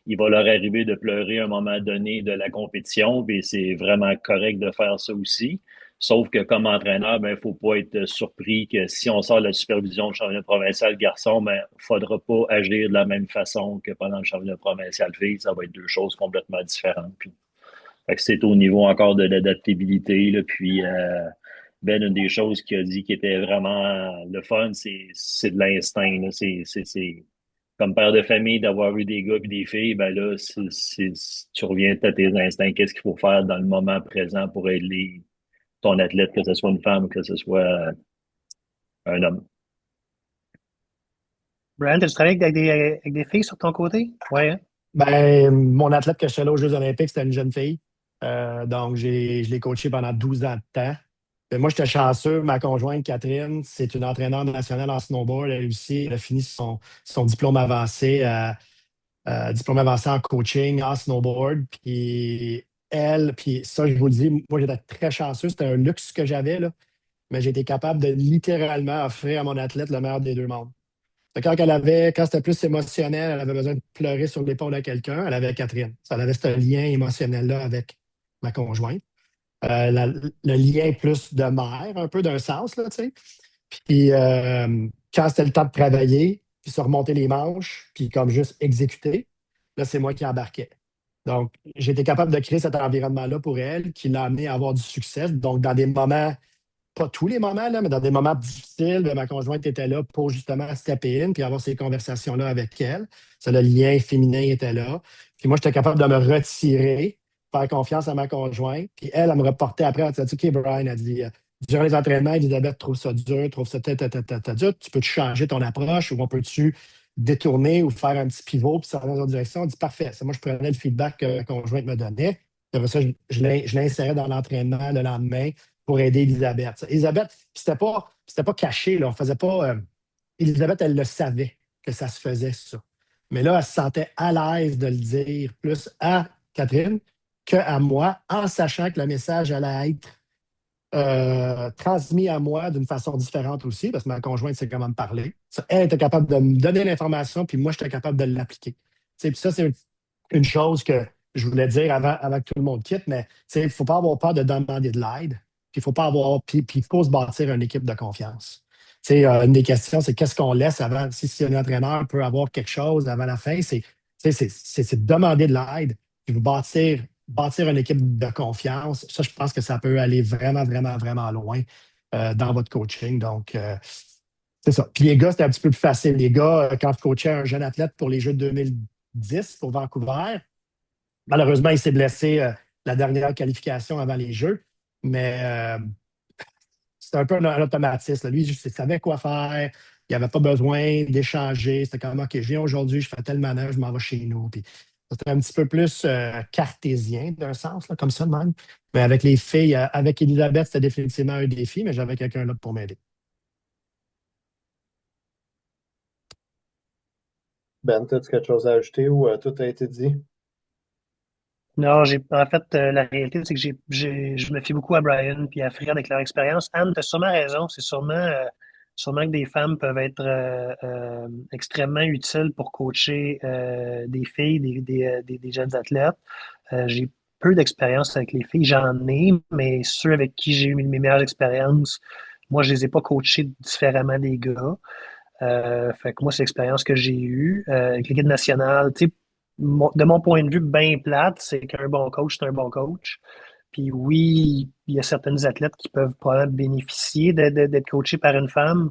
il va leur arriver de pleurer à un moment donné de la compétition. Puis c'est vraiment correct de faire ça aussi. Sauf que comme entraîneur, ben, faut pas être surpris que si on sort de la supervision du championnat provincial garçon, ben, faudra pas agir de la même façon que pendant le championnat provincial filles. Ça va être deux choses complètement différentes. Puis, fait que c'est au niveau encore de l'adaptabilité, là. Puis, Ben, une des choses qu'il a dit qui était vraiment le fun, c'est de l'instinct, là. Comme père de famille, d'avoir eu des gars et des filles, ben là, tu reviens à tes instincts. Qu'est-ce qu'il faut faire dans le moment présent pour aider ton athlète, que ce soit une femme ou que ce soit un homme. Brian, tu travailles avec des filles sur ton côté? Ouais, hein? Ben, mon athlète que je suis allé aux Jeux Olympiques, c'était une jeune fille. Donc, je l'ai coachée pendant 12 ans de temps. Et moi, j'étais chanceux. Ma conjointe, Catherine, c'est une entraîneur nationale en snowboard. Elle aussi, elle a fini son diplôme avancé en coaching, en snowboard. Puis ça, je vous le dis, moi, j'étais très chanceux. C'était un luxe que j'avais, là. Mais j'ai été capable de littéralement offrir à mon athlète le meilleur des deux mondes. Quand c'était plus émotionnel, elle avait besoin de pleurer sur l'épaule de quelqu'un, elle avait Catherine. Ça avait ce lien émotionnel-là avec ma conjointe. Le lien plus de mère, un peu d'un sens, là, tu sais. Puis quand c'était le temps de travailler, puis se remonter les manches, puis comme juste exécuter, là, c'est moi qui embarquais. Donc, j'ai été capable de créer cet environnement-là pour elle, qui l'a amené à avoir du succès. Donc, dans des moments, pas tous les moments, là, mais dans des moments difficiles, ben, ma conjointe était là pour justement stepper in puis avoir ces conversations-là avec elle. Ça, le lien féminin était là. Puis moi, j'étais capable de me retirer, faire confiance à ma conjointe. Puis elle me reportait après. Elle dit, OK, Brian, elle dit, durant les entraînements, Elisabeth trouve ça dur, trouve ça dur. Tu peux-tu changer ton approche ou on peut-tu détourner ou faire un petit pivot puis ça va dans une direction? Elle dit, parfait. Ça, moi, je prenais le feedback que ma conjointe me donnait. Puis après ça, je l'insérais dans l'entraînement le lendemain pour aider Elisabeth. Elisabeth, c'était pas caché, là. On faisait pas. Elisabeth, elle le savait que ça se faisait, ça. Mais là, elle se sentait à l'aise de le dire plus à Catherine qu'à moi, en sachant que le message allait être transmis à moi d'une façon différente aussi, parce que ma conjointe sait comment me parler. Elle était capable de me donner l'information, puis moi, j'étais capable de l'appliquer. Puis ça, c'est une chose que je voulais dire avant que tout le monde quitte, mais il ne faut pas avoir peur de demander de l'aide. Puis il faut pas avoir. Puis il faut se bâtir une équipe de confiance. Une des questions, c'est qu'est-ce qu'on laisse avant, si un entraîneur peut avoir quelque chose avant la fin, c'est de demander de l'aide, puis vous bâtir une équipe de confiance. Ça, je pense que ça peut aller vraiment, vraiment, vraiment loin dans votre coaching. Donc, c'est ça. Puis les gars, c'était un petit peu plus facile. Les gars, quand je coachais un jeune athlète pour les Jeux de 2010 pour Vancouver, malheureusement, il s'est blessé la dernière qualification avant les Jeux. Mais c'était un peu un automatisme. Lui, il savait quoi faire. Il n'avait pas besoin d'échanger. C'était comme, OK, je viens aujourd'hui, je fais tel manège, je m'en vais chez nous. Puis c'était un petit peu plus cartésien d'un sens, là, comme ça de même. Mais avec les filles, avec Elisabeth, c'était définitivement un défi, mais j'avais quelqu'un là pour m'aider. Ben, as-tu quelque chose à ajouter ou tout a été dit? Non, en fait, la réalité, c'est que je me fie beaucoup à Brian puis à Fred avec leur expérience. Anne, tu as sûrement raison. C'est sûrement que des femmes peuvent être extrêmement utiles pour coacher des filles, des jeunes athlètes. J'ai peu d'expérience avec les filles, j'en ai, mais ceux avec qui j'ai eu mes meilleures expériences, moi, je les ai pas coachés différemment des gars. Fait que moi, c'est l'expérience que j'ai eue avec l'équipe nationale. Tu sais, de mon point de vue, bien plate, c'est qu'un bon coach, c'est un bon coach. Puis oui, il y a certaines athlètes qui peuvent probablement bénéficier d'être coachés par une femme.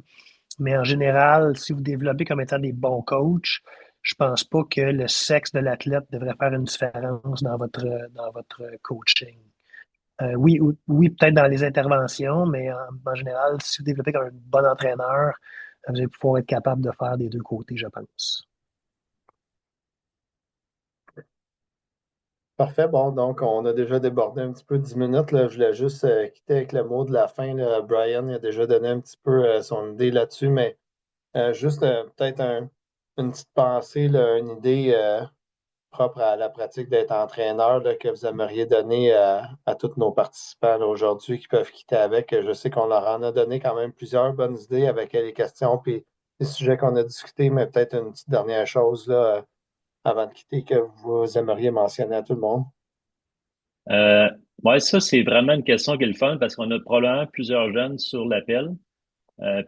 Mais en général, si vous développez comme étant des bons coachs, je pense pas que le sexe de l'athlète devrait faire une différence dans votre coaching. Oui, oui, peut-être dans les interventions, mais en général, si vous développez comme un bon entraîneur, vous allez pouvoir être capable de faire des deux côtés, je pense. Parfait. Bon, donc on a déjà débordé un petit peu 10 minutes. Là. Je voulais juste quitter avec le mot de la fin. Là. Brian il a déjà donné un petit peu son idée là-dessus, mais juste peut-être une petite pensée, là, une idée propre à la pratique d'être entraîneur là, que vous aimeriez donner à tous nos participants là, aujourd'hui qui peuvent quitter avec. Je sais qu'on leur en a donné quand même plusieurs bonnes idées avec les questions et les sujets qu'on a discutés, mais peut-être une petite dernière chose là, avant de quitter que vous aimeriez mentionner à tout le monde. Euh, ouais, ça, c'est vraiment une question qui est le fun parce qu'on a probablement plusieurs jeunes sur l'appel.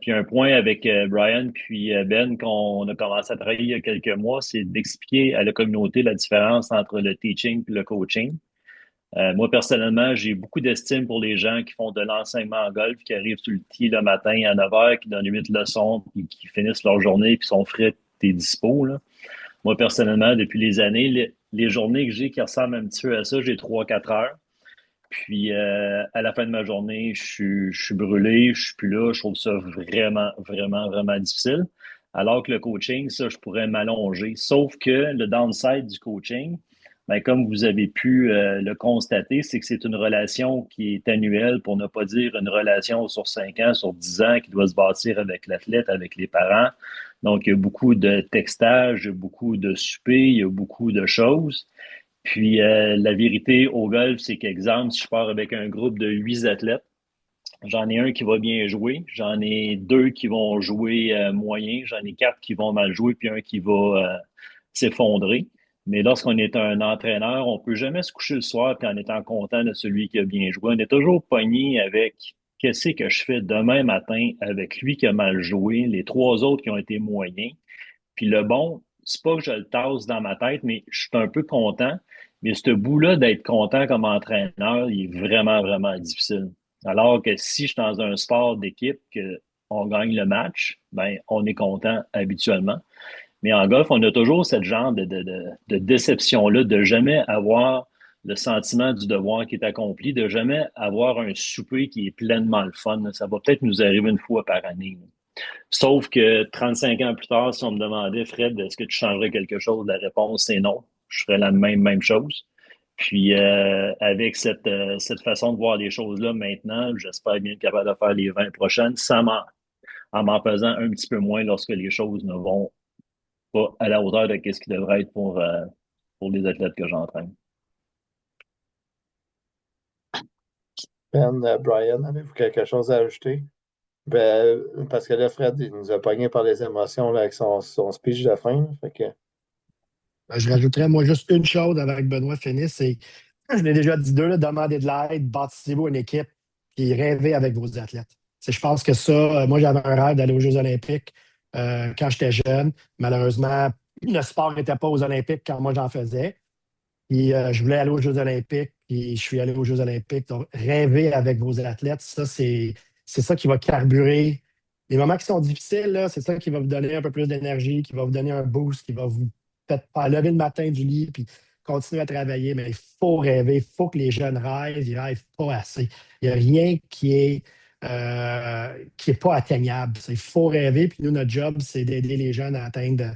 Puis un point avec Brian puis Ben qu'on a commencé à travailler il y a quelques mois, c'est d'expliquer à la communauté la différence entre le teaching et le coaching. Moi, personnellement, j'ai beaucoup d'estime pour les gens qui font de l'enseignement en golf, qui arrivent sur le tee le matin à 9 heures, qui donnent 8 leçons, puis qui finissent leur journée, puis sont frais et dispo, là. Moi, personnellement, depuis les années, les journées que j'ai qui ressemblent un petit peu à ça, j'ai 3 4 heures. Puis à la fin de ma journée, je suis brûlé, je suis plus là. Je trouve ça vraiment, vraiment, vraiment difficile. Alors que le coaching, ça, je pourrais m'allonger. Sauf que le downside du coaching, ben, comme vous avez pu le constater, c'est que c'est une relation qui est annuelle, pour ne pas dire une relation sur 5 ans, sur 10 ans, qui doit se bâtir avec l'athlète, avec les parents. Donc, il y a beaucoup de textage, il y a beaucoup de soupers, il y a beaucoup de choses. Puis la vérité au golf, c'est qu'exemple, si je pars avec un groupe de 8 athlètes, j'en ai un qui va bien jouer, j'en ai deux qui vont jouer moyen, j'en ai quatre qui vont mal jouer, puis un qui va s'effondrer. Mais lorsqu'on est un entraîneur, on peut jamais se coucher le soir puis en étant content de celui qui a bien joué. On est toujours pogné avec qu'est-ce que je fais demain matin avec lui qui a mal joué, les trois autres qui ont été moyens. Puis le bon, c'est pas que je le tasse dans ma tête, mais je suis un peu content. Mais ce bout-là d'être content comme entraîneur, il est vraiment, vraiment difficile. Alors que si je suis dans un sport d'équipe, que on gagne le match, ben, on est content habituellement. Mais en golf, on a toujours cette genre de déception-là, de jamais avoir le sentiment du devoir qui est accompli, de jamais avoir un souper qui est pleinement le fun. Ça va peut-être nous arriver une fois par année. Sauf que 35 ans plus tard, si on me demandait, Fred, est-ce que tu changerais quelque chose? La réponse, c'est non. Je ferais la même chose. Puis avec cette façon de voir les choses-là maintenant, j'espère bien être capable de faire les 20 prochaines en m'en pesant un petit peu moins lorsque les choses ne vont pas à la hauteur de ce qui devrait être pour les athlètes que j'entraîne. Ben, Brian, avez-vous quelque chose à ajouter? Ben, parce que là, Fred, il nous a pogné par les émotions là, avec son speech de fin. Là. Fait que, Je rajouterais, moi, juste une chose avec Benoît Finis, c'est, je l'ai déjà dit deux, là, demandez de l'aide, bâtissez-vous une équipe, puis rêvez avec vos athlètes. Je pense que ça, moi, j'avais un rêve d'aller aux Jeux olympiques quand j'étais jeune. Malheureusement, le sport n'était pas aux Olympiques quand moi j'en faisais. Puis je voulais aller aux Jeux olympiques, puis je suis allé aux Jeux olympiques. Donc, rêver avec vos athlètes, ça, c'est ça qui va carburer. Les moments qui sont difficiles, là, c'est ça qui va vous donner un peu plus d'énergie, qui va vous donner un boost, qui va vous peut-être pas lever le matin du lit, puis continuer à travailler. Mais il faut rêver, il faut que les jeunes rêvent, ils rêvent pas assez. Il n'y a rien qui est pas atteignable. Il faut rêver, puis nous, notre job, c'est d'aider les jeunes à atteindre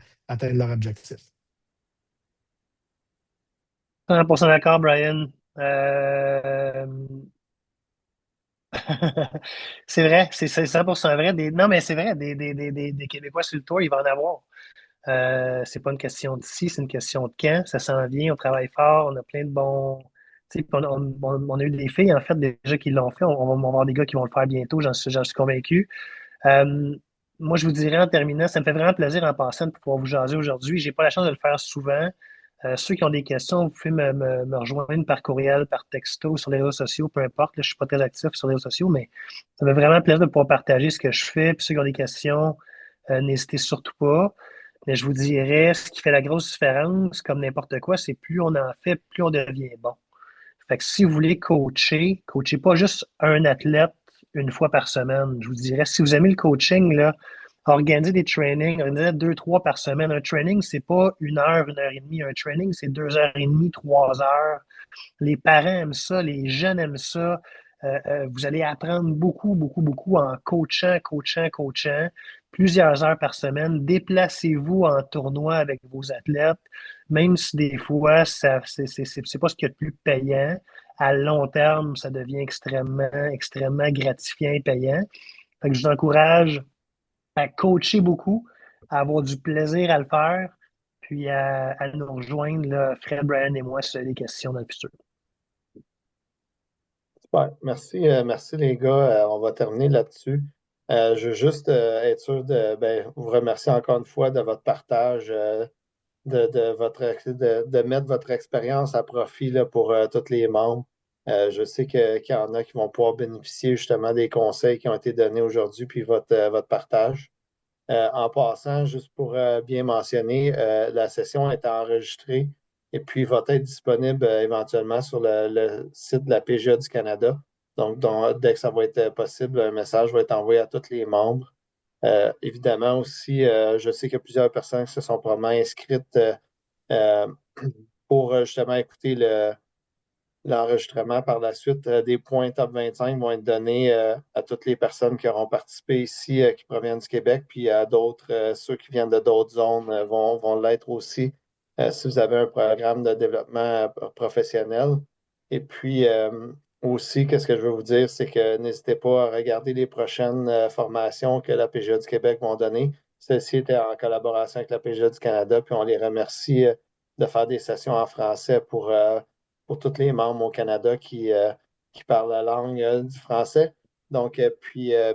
leur objectif. 100% d'accord, Brian. Euh, c'est vrai, c'est 100% vrai. Non, mais c'est vrai, des Québécois sur le tour, il va en avoir. C'est pas une question de si, c'est une question de quand. Ça s'en vient, on travaille fort, on a plein de bons. Tu sais, on a eu des filles, en fait, déjà qui l'ont fait. On va avoir des gars qui vont le faire bientôt, j'en suis convaincu. Euh, Moi, je vous dirais en terminant, ça me fait vraiment plaisir en passant de pouvoir vous jaser aujourd'hui. J'ai pas la chance de le faire souvent. Ceux qui ont des questions, vous pouvez me rejoindre par courriel, par texto, sur les réseaux sociaux, peu importe. Là, je suis pas très actif sur les réseaux sociaux, mais ça me fait vraiment plaisir de pouvoir partager ce que je fais. Puis ceux qui ont des questions, n'hésitez surtout pas. Mais je vous dirais, ce qui fait la grosse différence, comme n'importe quoi, c'est plus on en fait, plus on devient bon. Fait que si vous voulez coacher, coachez pas juste un athlète une fois par semaine. Je vous dirais, si vous aimez le coaching, là, organiser des trainings, organiser 2, 3 par semaine. Un training, c'est pas 1 heure et demie. Un training, c'est 2 heures et demie, 3 heures. Les parents aiment ça, les jeunes aiment ça. Vous allez apprendre beaucoup, beaucoup, beaucoup en coachant, coachant, coachant, plusieurs heures par semaine. Déplacez-vous en tournoi avec vos athlètes, même si des fois, c'est pas ce qu'il y a de plus payant. À long terme, ça devient extrêmement, extrêmement gratifiant et payant. Fait que je vous encourage à coacher beaucoup, à avoir du plaisir à le faire, puis à nous rejoindre, là, Fred, Brian et moi, si vous avez des questions dans le futur. Super. Merci, merci les gars. On va terminer là-dessus. Je veux juste être sûr de vous remercier encore une fois de votre partage, de mettre votre expérience à profit là, pour tous les membres. Je sais qu'il y en a qui vont pouvoir bénéficier justement des conseils qui ont été donnés aujourd'hui, puis votre partage. En passant, juste pour bien mentionner, la session est enregistrée et puis va être disponible éventuellement sur le site de la PGA du Canada. Donc, dès que ça va être possible, un message va être envoyé à tous les membres. Évidemment aussi, je sais qu'il y a plusieurs personnes qui se sont probablement inscrites euh, pour justement écouter l'enregistrement par la suite. Des points top 25 vont être donnés à toutes les personnes qui auront participé ici, qui proviennent du Québec, puis à d'autres, ceux qui viennent de d'autres zones vont l'être aussi si vous avez un programme de développement professionnel. Et puis aussi, qu'est-ce que je veux vous dire, c'est que n'hésitez pas à regarder les prochaines formations que la PGA du Québec vont donner. Celle-ci était en collaboration avec la PGA du Canada, puis on les remercie de faire des sessions en français pour tous les membres au Canada qui parlent la langue du français. Donc,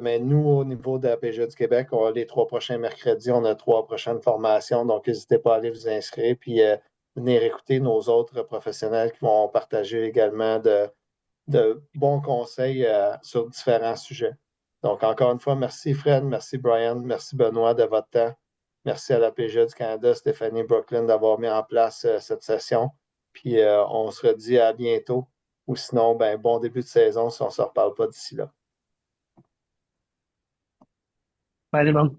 mais nous, au niveau de la PGA du Québec, les 3 prochains mercredis, on a 3 prochaines formations. Donc, n'hésitez pas à aller vous inscrire puis venir écouter nos autres professionnels qui vont partager également de bons conseils sur différents sujets. Donc, encore une fois, merci Fred, merci Brian, merci Benoît de votre temps. Merci à la PGA du Canada, Stéphanie Brooklyn, d'avoir mis en place cette session. Puis on se redit à bientôt. Ou sinon, bon début de saison si on ne se reparle pas d'ici là. Bye, les membres.